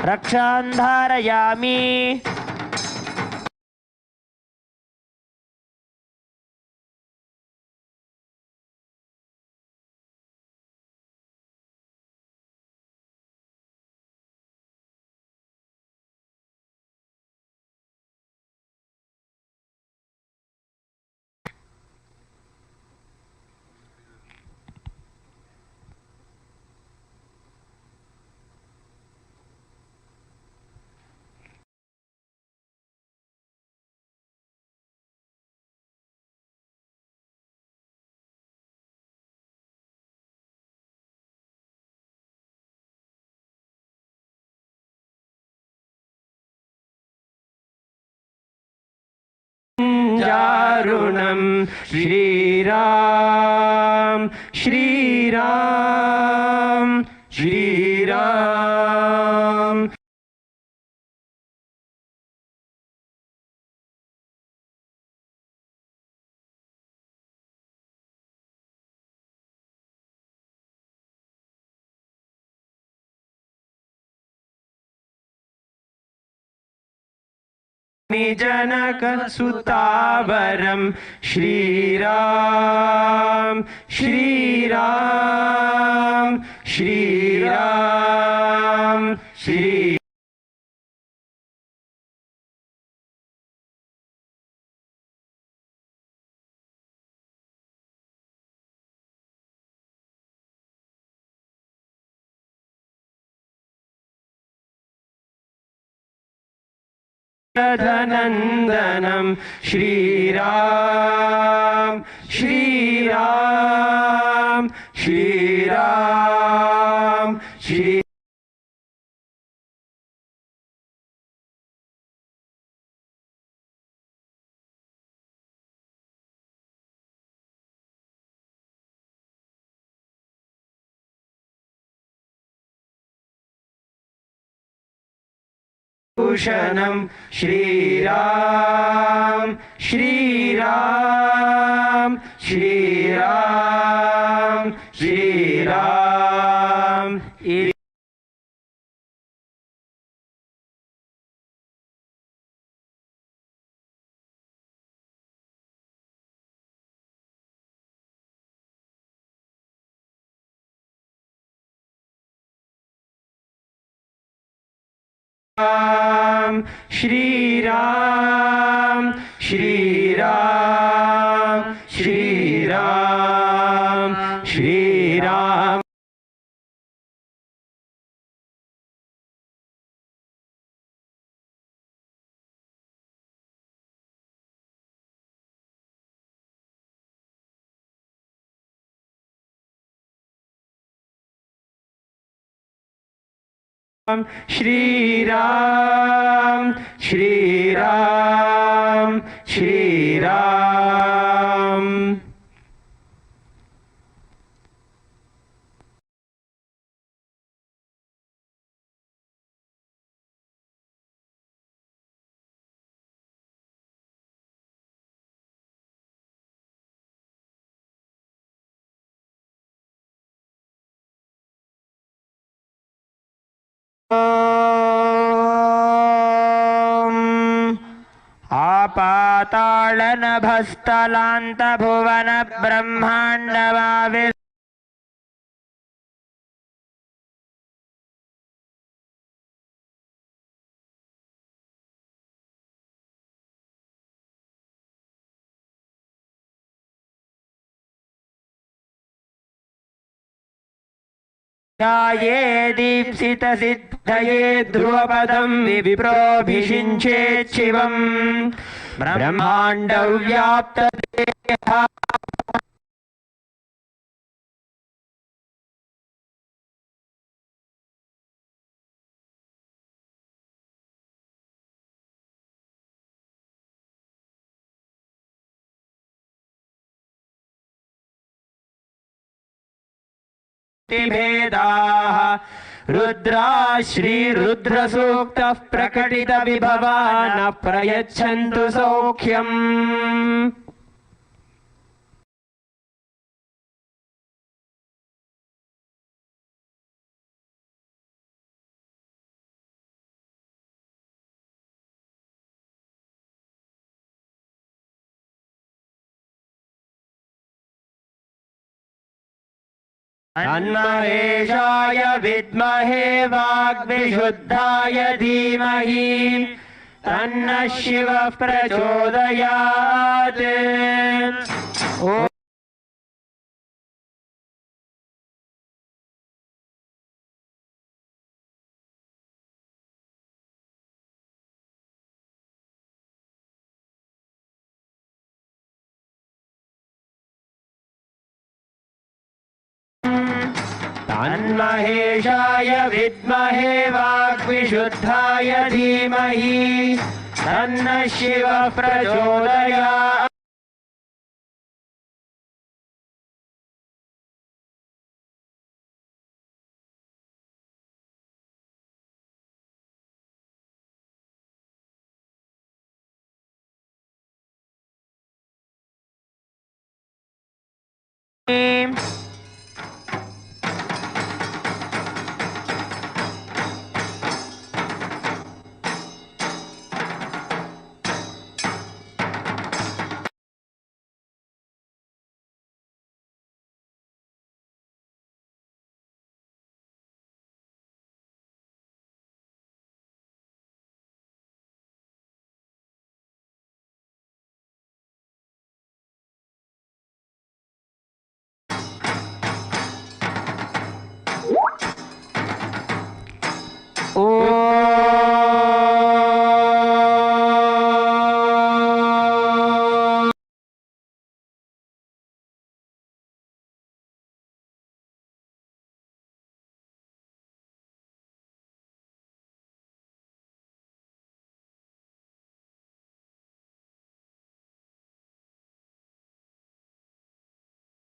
रक्षां धारयामि जारुणं श्रीराम श्रीराम श्रीराम जनक सुतावरम श्रीराम श्रीराम श्रीराम श्री धनंदनम श्रीराम श्रीराम श्रीराम श्री भूषणम श्रीराम श्रीराम श्रीराम श्रीराम श्रीराम श्रीराम श्रीराम श्रीराम श्रीराम श्रीराम श्रीराम आपाताళनभस्थलान्त भुवन ब्रह्माण्डमावि ध्याये दीप्सित सिद्धये ध्रुवपदं विप्रोभिषिञ्चेत् शिवम् ब्रह्माण्ड व्याप्त देहा भेदाः रुद्रा श्रीरुद्रसूक्तः प्रकटित विभवा न प्रयच्छन्तु सौख्यम् तन्महेशाय विद्महे वाग्विशुद्धाय धीमहि तन्नः शिवः प्रचोदयात्। तन्महेशाय विद्महे वाग्विशुद्धाय धीमहि तन्नः शिवः प्रचोदयात्।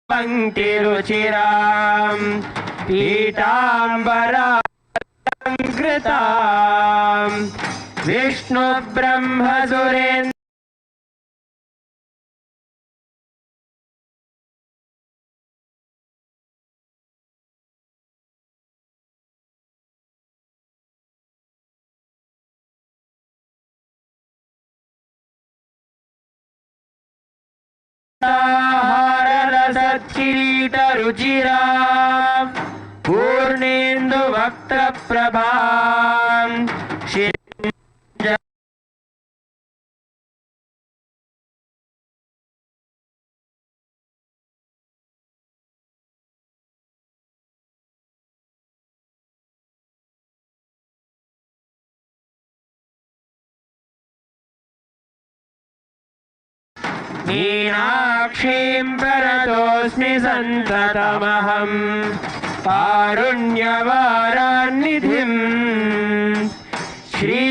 पंक्तिरुचिरां पीताम्बरालङ्कृतां विष्णु ब्रह्म सुरेन्द्र सत्किरीटरुचिरां पूर्णेन्दु वक्त्रप्रभां मीनाक्षीं प्रणतोऽस्मि सन्ततमहं कारुण्यवारान्निधिं श्री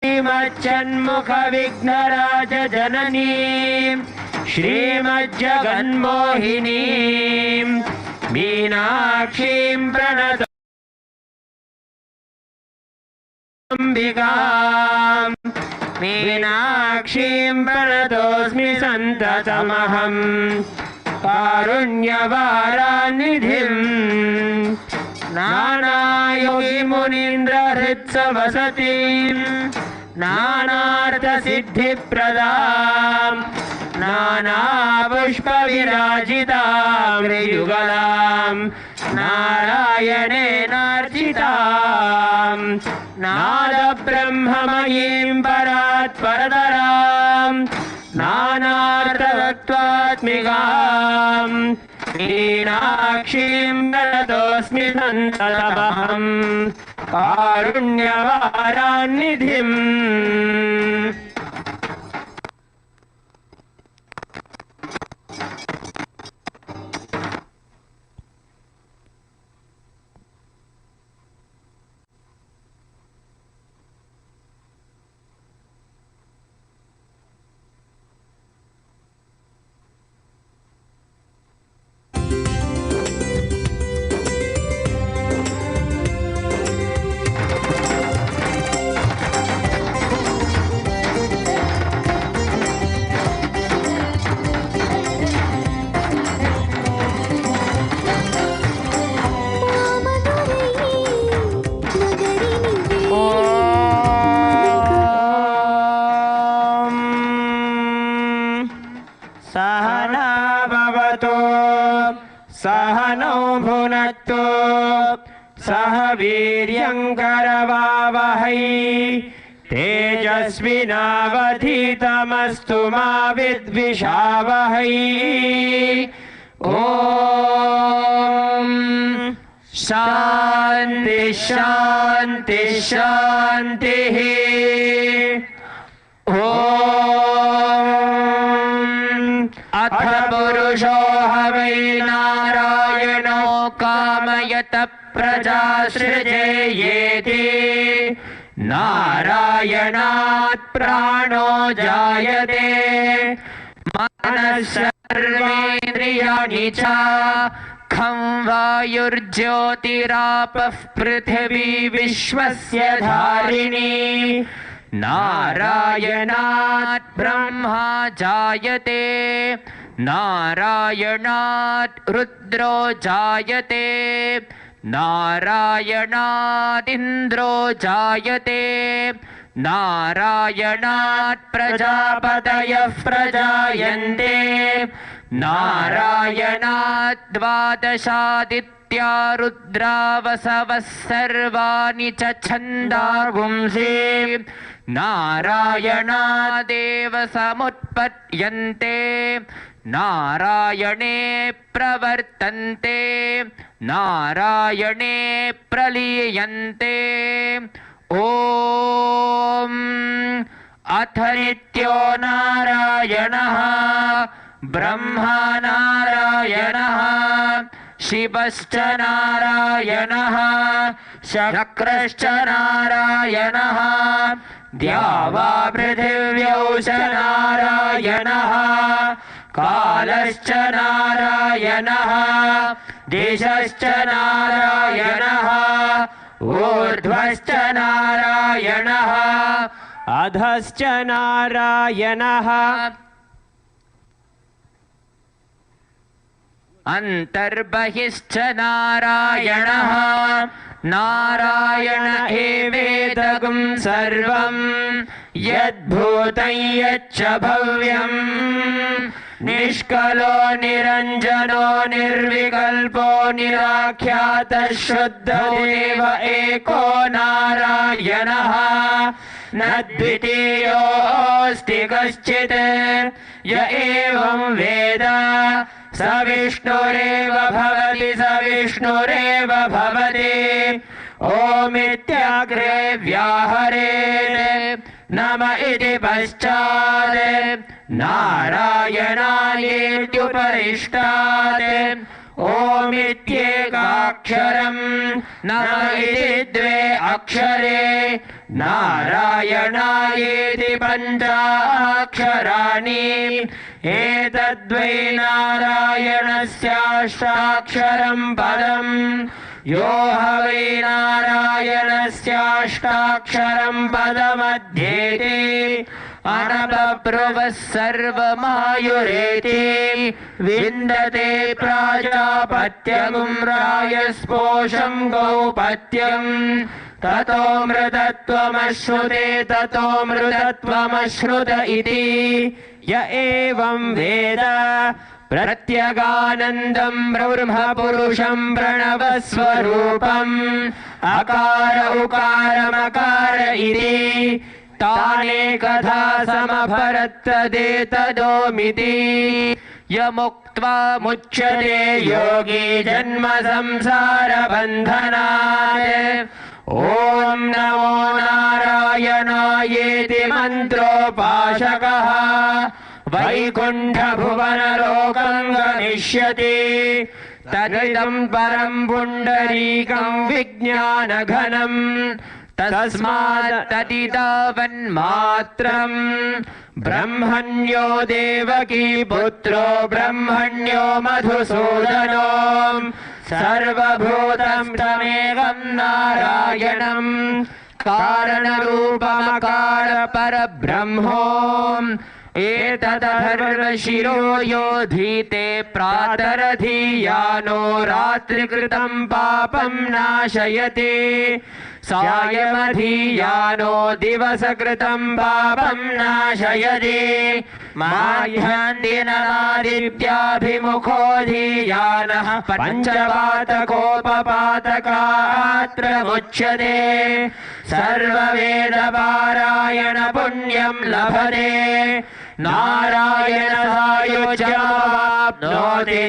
श्रीमज्जन्मुख विघ्नराज जननीं श्रीमज्जगन्मोहिनीं मीनाक्षीं प्रणतोऽम्बिकाम् मीनाक्षीं प्रणतोऽस्मि सन्ततमहम् कारुण्यवारान्निधिम् नानायोगिमुनीन्द्रहृत्सवसतीम् नानार्थसिद्धिप्रदाम् नानापुष्पविराजिताग्रयुगलाम् नारायणेनार्चिताम् नादब्रह्ममयीं परात्परतराम् नानार्थतत्त्वात्मिकाम् मीनाक्षीं प्रणतोऽस्मि सन्ततमहम् कारुण्यवारान्निधिम् सहनौ भुनक्तु सह वीर्यङ्करवावहै तेजस्विनावधीतमस्तु मा विद्विषावहै ॐ शान्ति शान्ति शान्तिः अथ पुरुषो हवै नारायणो कामयत प्रजा सृजेयेति नारायणात् प्राणो जायते मनः सर्वेन्द्रियाणि च खं वायुर्ज्योतिरापः पृथिवी विश्वस्य धारिणी नारायणात् ब्रह्मा जायते नारायणात् रुद्रो जायते नारायणात् इन्द्रो जायते नारायणात् प्रजापतयः प्रजायन्ते नारायणात् द्वादशादित्या रुद्रावसवः सर्वाणि च छन्दागुंसि नारायणादेव समुत्पद्यन्ते नारायणे प्रवर्तन्ते नारायणे प्रलीयन्ते ॐ अथ नित्यो नारायणः ब्रह्मा नारायणः शिवश्च नारायणः शक्रश्च नारायणः द्यावा पृथिव्यौ च नारायणः कालश्च नारायणः दिशश्च नारायणः ऊर्ध्वश्च नारायणः अधश्च नारायणः अन्तर्बहिश्च नारायणः नारायण एवेदगं सर्वं यद्भूतं यच्च भव्यं निष्कलो निरञ्जनो निर्विकल्पो निराख्यातः शुद्धदेव एको नारायणः न द्वितीयोऽस्ति कश्चित् य एवं वेद स विष्णुरेव भवति स विष्णुरेव भवति ओमित्याग्रे व्याहरेत् नम इति पश्चात् नारायणायेत्युपरिष्टात् ओमित्येकाक्षरं नम इति द्वे अक्षरे नारायणायेति पञ्चाक्षराणि एतद्वै नारायणस्याष्टाक्षरं पदम् यो ह वै नारायणस्याष्टाक्षरं पदमध्येते अनबब्रुवः सर्वमायुरेति विन्दते प्राजापत्यगुं रायस्पोषं गौपत्यम् ततो मृतत्वमश्नुते ततो मृतत्वमश्नुत इति य एवं वेद प्रत्यगानन्दं ब्रह्मपुरुषं प्रणवस्वरूपम् अकार उकारमकार इति तानेकधा समभरत्तदेतदोमिति यमुक्त्वा मुच्यते योगी जन्म संसारबन्धनात् ॐ नमो नारायणायेति मन्त्रोपासकः वैकुण्ठभुवनलोकं गमिष्यति तदिदं परं पुण्डरीकं विज्ञानघनं तस्मात् तदितावन्मात्रम् ब्रह्मण्यो देवकी पुत्रो ब्रह्मण्यो मधुसूदनो सर्वभूतं तमेकं नारायणं कारणरूपमकार परब्रह्मो एतदथर्वशिरो योधीते प्रातरधीयानो रात्रिकृतं पापं नाशयते सायमधीयानो दिवसकृतं पापं नाशयते माह्यान्दिनमादित्याभिमुखो धीयानः पञ्चपातकोपपातकात् प्रमुच्यते सर्ववेदपारायण पुण्यं लभते नारायण सायुज्यमवाप्नोति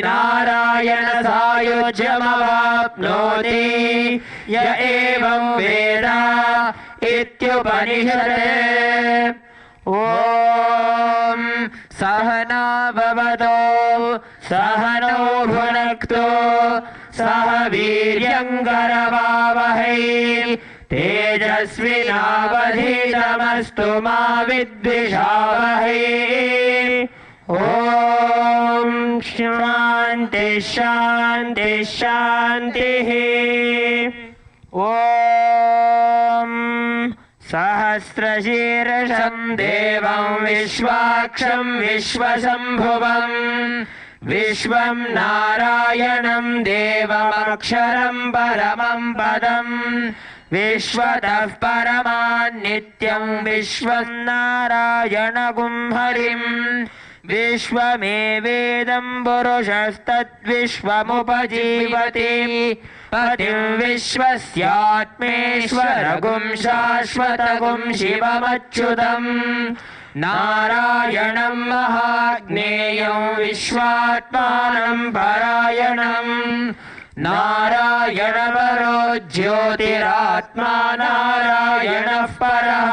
नारायण सायुज्यमवाप्नोति य एवं वेद इत्युपनिषदे ॐ सहना भवतो सहनौ भुनक्तु सह वीर्यङ्करवावहै तेजस्विनावधीतमस्तु मा विद्विषावहै ॐ शान्ति शान्ति शान्तिः ॐ सहस्रशीर्षं देवं विश्वाक्षं विश्वशम्भुवम् विश्वं नारायणं देवमक्षरं परमं पदम् विश्वतः परमान्नित्यं विश्वं नारायणगुं हरिम् विश्वमेवेदं पुरुषस्तद्विश्वमुपजीवति पतिं विश्वस्यात्मेश्वरगुं शाश्वतगुं शिवमच्युतम् नारायणं महाज्ञेयं विश्वात्मानं परायणम् नारायण परो ज्योतिरात्मा नारायणः परः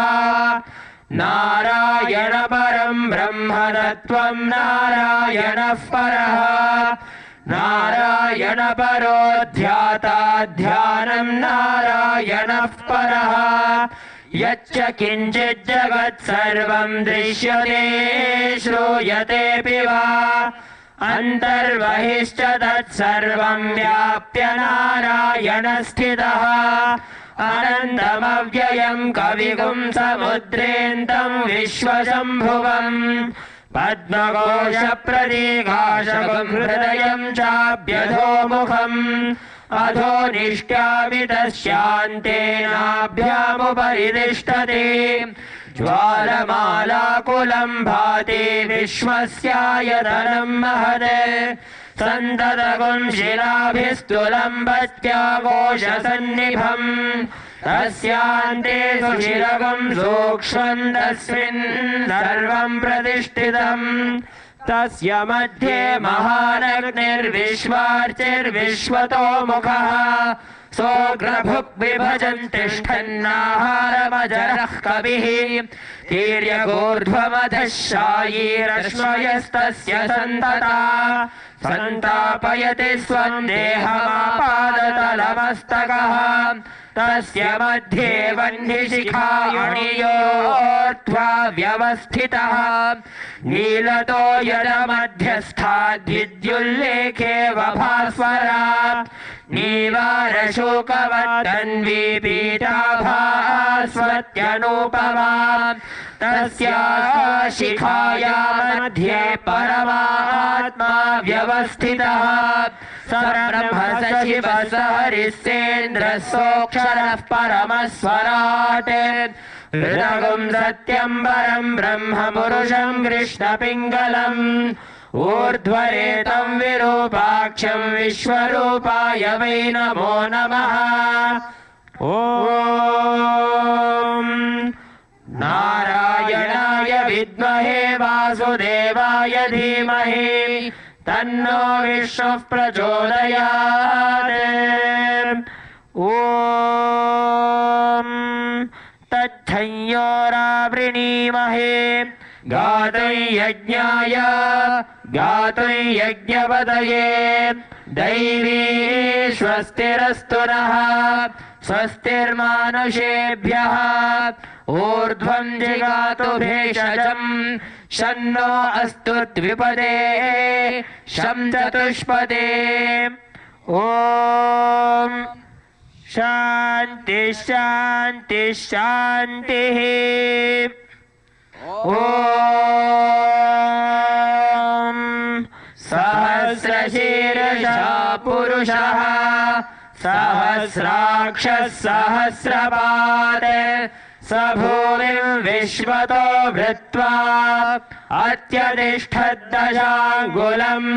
नारायण परं ब्रह्मतत्त्वं नारायणः परः नारायण परो ध्याता ध्यानं नारायणः परः यच्च किञ्चित् जगत् सर्वं दृश्यते श्रूयतेऽपि वा अन्तर्बहिश्च तत्सर्वं व्याप्य नारायणस्थितः अनन्तमव्ययं कविगुं समुद्रेन्तं विश्वशम्भुवम् पद्मकोशप्रतीकाशकं हृदयं चाभ्यधोमुखम् अधो निष्ठ्यामि तस्यान्तेनाभ्यामुपरि तिष्ठति ज्वालमालाकुलं भाति विश्वस्यायतनं महत् सन्ततगुं शिलाभिस्तुलम्बत्याकोशसन्निभम् तस्यान्ते सुशिरगं सूक्ष्मं तस्मिन् सर्वं प्रतिष्ठितम् तस्य मध्ये महानग्निर्विश्वार्चिर्विश्वतो मुखः स सोऽग्रभुक् विभजन् तिष्ठन्नाहारमजरः कविः तीर्यगोर्ध्वमधः शायीरश्मयस्तस्य सन्तता सन्तापयति स्वं देहमापादतलमस्तकः तस्य मध्ये वह्निशिखायुणियोर्ध्वा व्यवस्थितः नीलतो यदमध्यस्थाद्विद्युल्लेखे वभास्वरा नीवारशोकवत्तन्वी पीताभास्वत्यनुपमा तस्याः शिखाया मध्ये परमात्मा व्यवस्थितः स ब्रह्म स शिवः स हरिस्सेन्द्रः सोऽक्षरः परमस्वराट् हृदगुं सत्यं परं ब्रह्म पुरुषं कृष्णपिङ्गलम् ऊर्ध्वरेतं विरूपाक्षं विश्वरूपाय वै नमो नमः। ॐ नारायणाय विद्महे वासुदेवाय धीमहि तन्नो विष्णुः प्रचोदयात्। ॐ तच्छंयोरावृणीमहे गातुं यज्ञाय गातुं यज्ञपतये दैवी स्वस्तिरस्तु नः स्वस्तिर्मानुषेभ्यः ऊर्ध्वं जिगातु भेषजं शन्नो अस्तु द्विपदे शं चतुष्पदे। ॐ शान्ति शान्ति शान्तिः। ॐ सहस्रशीर्षः पुरुषः सहस्राक्षः सहस्रपाद स भूमिं विश्वतो भृत्वा अत्यतिष्ठद्दशाङ्गुलम्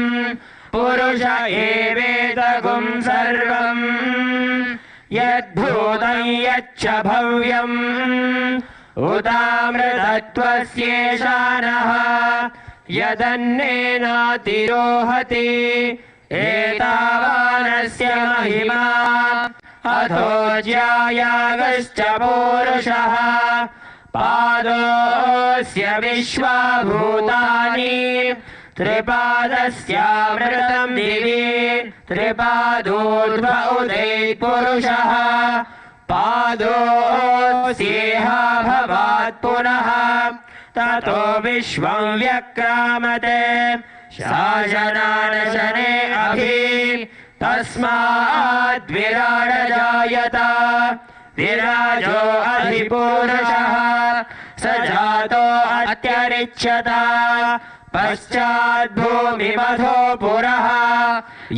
पुरुष एवेदगुं सर्वम् यद्भूतं यच्च भव्यम् उदामृतत्वस्येषानः यदन्नेनातिरोहति एतावानस्य महिमा अथो ज्यायागश्च पूरुषः पादोऽस्य विश्वाभूतानि त्रिपादस्यामृतं दिवि त्रिपादोर्ध्व उदे पुरुषः पादोऽस्येह भवात् पुनः ततो विश्वं व्यक्रामते शासनानशने अभि तस्माद् विराड जायत विराजो अधिपुरुषः स जातो अत्यरिच्यत पश्चात् भूमिमथो पुरः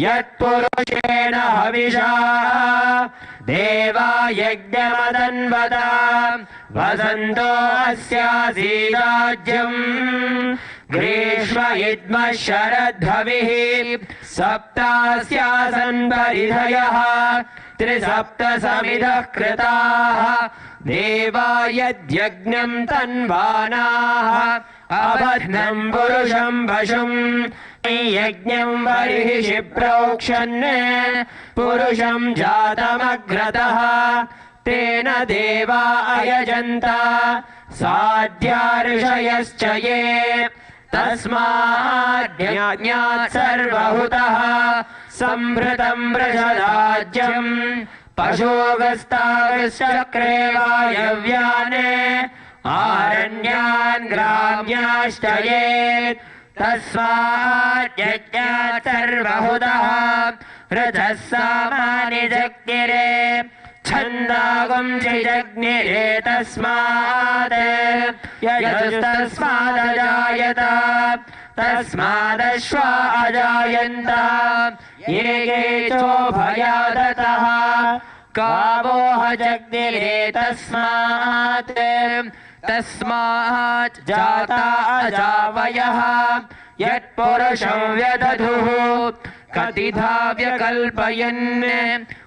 यत्पुरुषेण हविषा देवा यज्ञमदन्वत वसन्तो अस्यासीराज्यम् ग्रीष्म इद्मः शरद्भविः सप्तास्यासन् परिधयः त्रिसप्तसमिधः कृताः देवा यद्यज्ञम् तन्वानाः अबध्नं पुरुषं पशुम् यज्ञं बर्हिषि प्रोक्षन् पुरुषं जातमग्रतः तेन देवा अयजन्त साध्या ऋषयश्च ये तस्माद्यज्ञात् सर्वहुतः संभृतं वृषदाज्यम् पशोगस्तागश्चक्रे वायव्यान् आरण्यान् ग्राम्याश्च ये तस्माद्यज्ञात् सर्वहुतः रजः सामानि जग्निरे छन्दागुं जग्निरे तस्मात् यजुस्तस्मादजायत तस्मादश्वा अजायन्त ये चोभयादतः कावोह जग्निरे तस्मात् तस्मात् जाता अजावयः यत्पुरुषं व्यदधुः कतिधा व्यकल्पयन्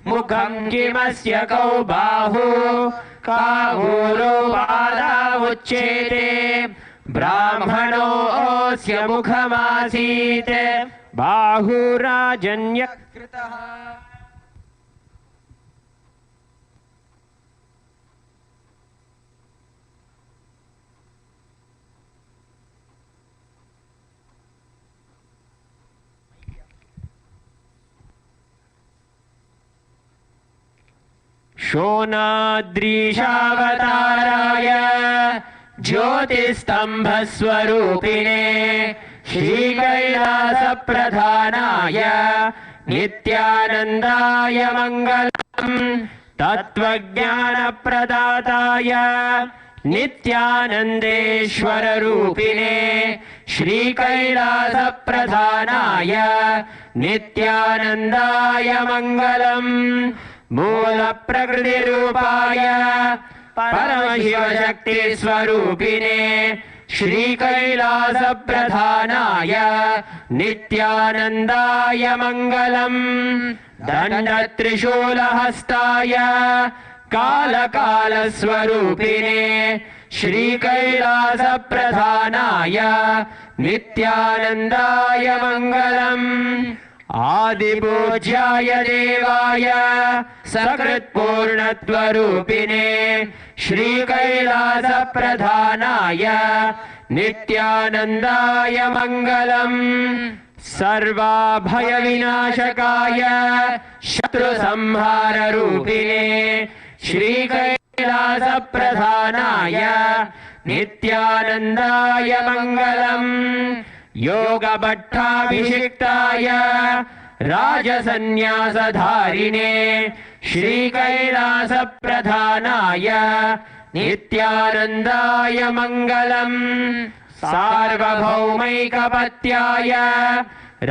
मुखं किमस्य कौ बाहु कावूरो बाधा उच्येते ब्राह्मणोऽस्य मुखमासीत् बाहुराजन्यकृतः शोणाद्रीशावताराय ज्योतिस्तम्भस्वरूपिणे श्रीकैलासप्रधानाय नित्यानन्दाय मङ्गलम् तत्त्वज्ञानप्रदाताय नित्यानन्देश्वररूपिणे श्रीकैलासप्रधानाय नित्यानन्दाय मङ्गलम् मूलप्रकृतिरूपाय परमशिवशक्तिस्वरूपिणे श्रीकैलासप्रधानाय नित्यानन्दाय मङ्गलम् दण्डत्रिशूलहस्ताय कालकालस्वरूपिणे श्रीकैलासप्रधानाय नित्यानन्दाय मङ्गलम् आदिपूज्याय देवाय सकृत्पूर्णत्वरूपिणे श्रीकैलासप्रधानाय नित्यानन्दाय मङ्गलम् सर्वाभयविनाशकाय शत्रुसंहाररूपिणे श्रीकैलासप्रधानाय नित्यानन्दाय मङ्गलम् योगभट्टाभिषिक्ताय राजसन्न्यासधारिणे श्रीकैलासप्रधानाय नित्यानन्दाय मङ्गलम् सार्वभौमैकपत्याय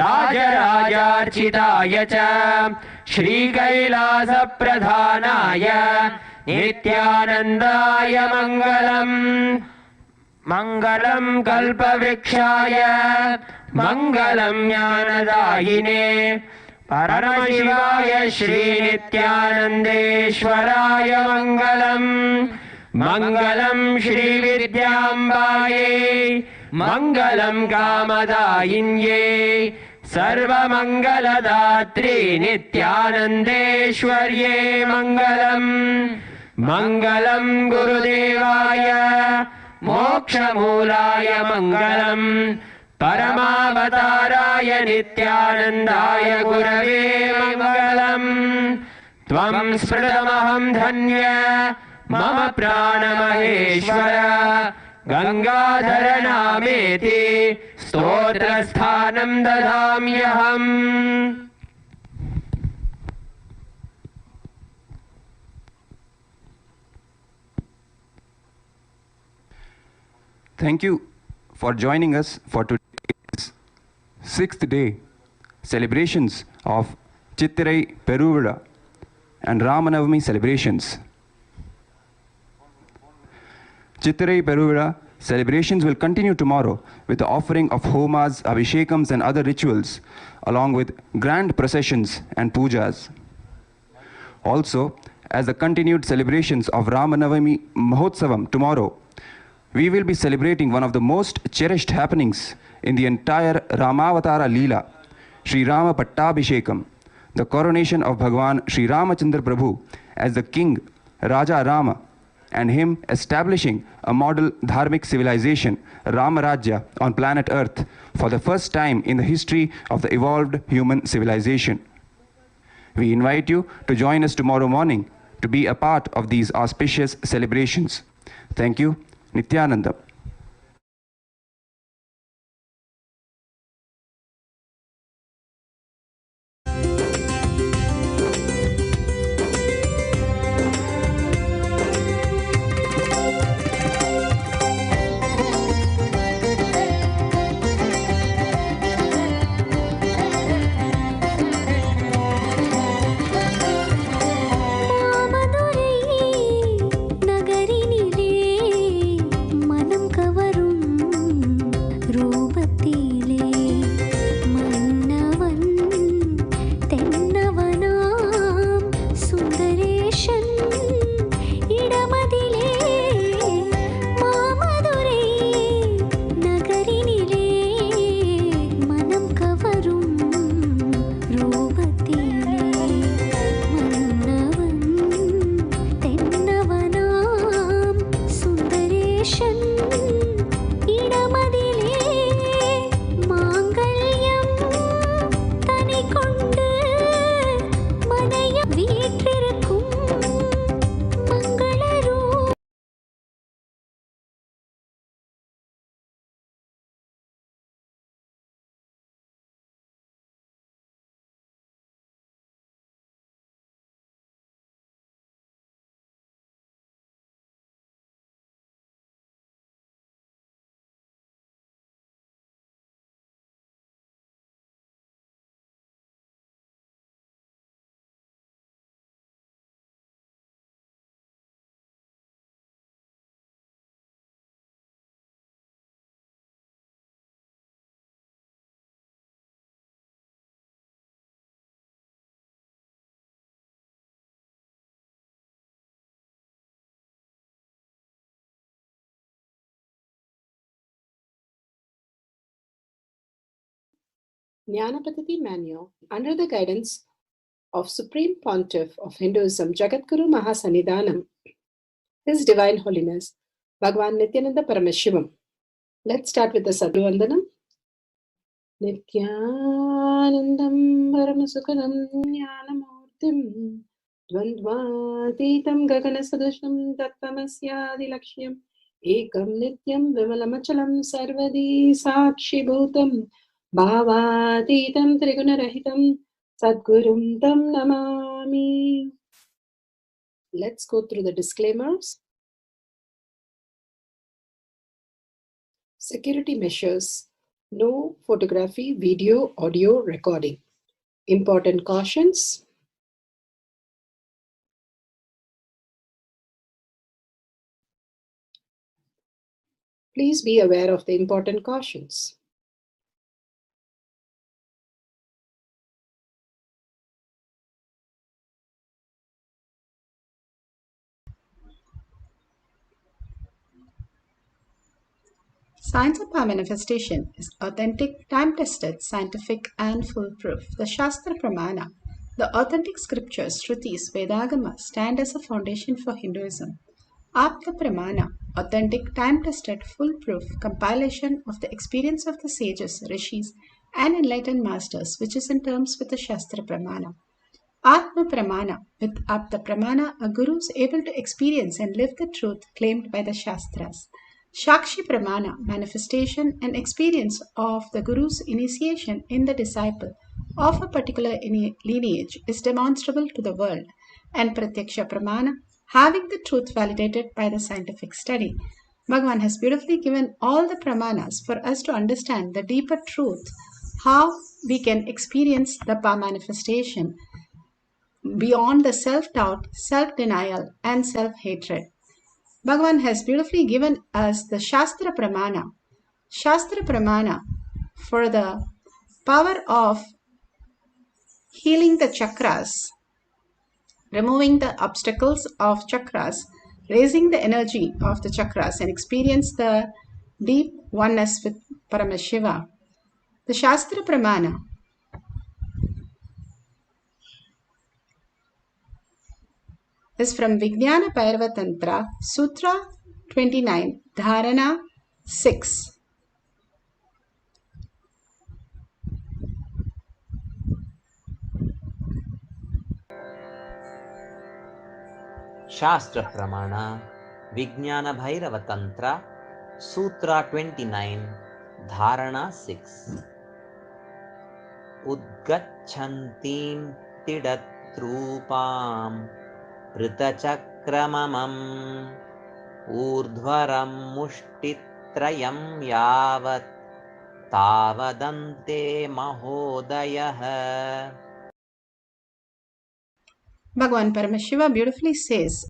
राजराजार्चिताय च श्रीकैलासप्रधानाय नित्यानन्दाय मङ्गलम् मङ्गलम् कल्पवृक्षाय मङ्गलम् ज्ञानदायिने परमशिवाय श्रीनित्यानन्देश्वराय मङ्गलम् मङ्गलम् श्रीविद्याम्बायै मङ्गलम् कामदायिन्ये सर्वमङ्गलदात्री नित्यानन्देश्वर्ये मङ्गलम् मङ्गलम् गुरुदेवाय मोक्षमूलाय मङ्गलम् परमावताराय नित्यानन्दाय गुरवे मङ्गलम् त्वम् स्मृतमहम् धन्य मम प्राणमहेश्वर Gangadhar नामेति स्तोत्रस्थानं ददाम्यहम्। Thank you for joining us for today's 6th day celebrations of Chittirai Peruvizha and Ramanavami celebrations. Chittirai Peruvizha celebrations will continue tomorrow with the offering of homas, abhishekams and other rituals, along with grand processions and pujas. Also, as the continued celebrations of Ramanavami Mahotsavam tomorrow, we will be celebrating one of the most cherished happenings in the entire Ramavatara Leela, Sri Rama Pattabhishekam, the coronation of Bhagwan Sri Ramachandra Prabhu as the king Raja Rama, and him establishing a model dharmic civilization, Ramarajya, on planet Earth for the first time in the history of the evolved human civilization. We invite you to join us tomorrow morning to be a part of these auspicious celebrations. Thank you. Nithyananda. Jnanapatiti Manual, under the guidance of Supreme Pontiff of Hinduism, Jagadguru Mahasannidhanam, His Divine Holiness, Bhagavan Nithyananda Paramashivam. Let's start with the Sadhu Vandanam. Nithyanandam Paramasukadam Jnanamurtim Dvandvatitam Gaganasadusham Tattamasyadilakshya Ekam Nityam Vimalamachalam Sarvadi Sakshi Bhutam Bhavatitam Trigunarahitam Sadgurum Tam Namami. Let's go through the disclaimers. Security measures. No photography, video, audio recording. Important cautions. Please be aware of the important cautions. Science of power manifestation is authentic, time-tested, scientific and foolproof. The Shastra Pramana, the authentic scriptures, Shrutis, Vedagama, stand as a foundation for Hinduism. Apta Pramana, authentic, time-tested, foolproof compilation of the experience of the sages, rishis and enlightened masters, which is in terms with the Shastra Pramana. Atma Pramana, with Apta Pramana, a guru is able to experience and live the truth claimed by the Shastras. Shakshi Pramana, manifestation and experience of the Guru's initiation in the disciple of a particular lineage is demonstrable to the world, and Pratyaksha Pramana, having the truth validated by the scientific study. Bhagavan has beautifully given all the Pramanas for us to understand the deeper truth, how we can experience the power manifestation beyond the self-doubt, self-denial and self-hatred. Bhagavan has beautifully given us the Shastra Pramana. Shastra Pramana for the power of healing the chakras, removing the obstacles of chakras, raising the energy of the chakras and experience the deep oneness with Paramashiva. The Shastra Pramana is from Vijnana Bhairava Tantra, Sutra 29, Dharana 6. Shastra Pramana, Vijnana Bhairava Tantra, Sutra 29, Dharana 6. Udgachantim tidatrupam Pritachakramamam Urdhvaram Mushtitrayam Yavat Tavadante Mahodayah. Bhagavan Paramashiva beautifully says,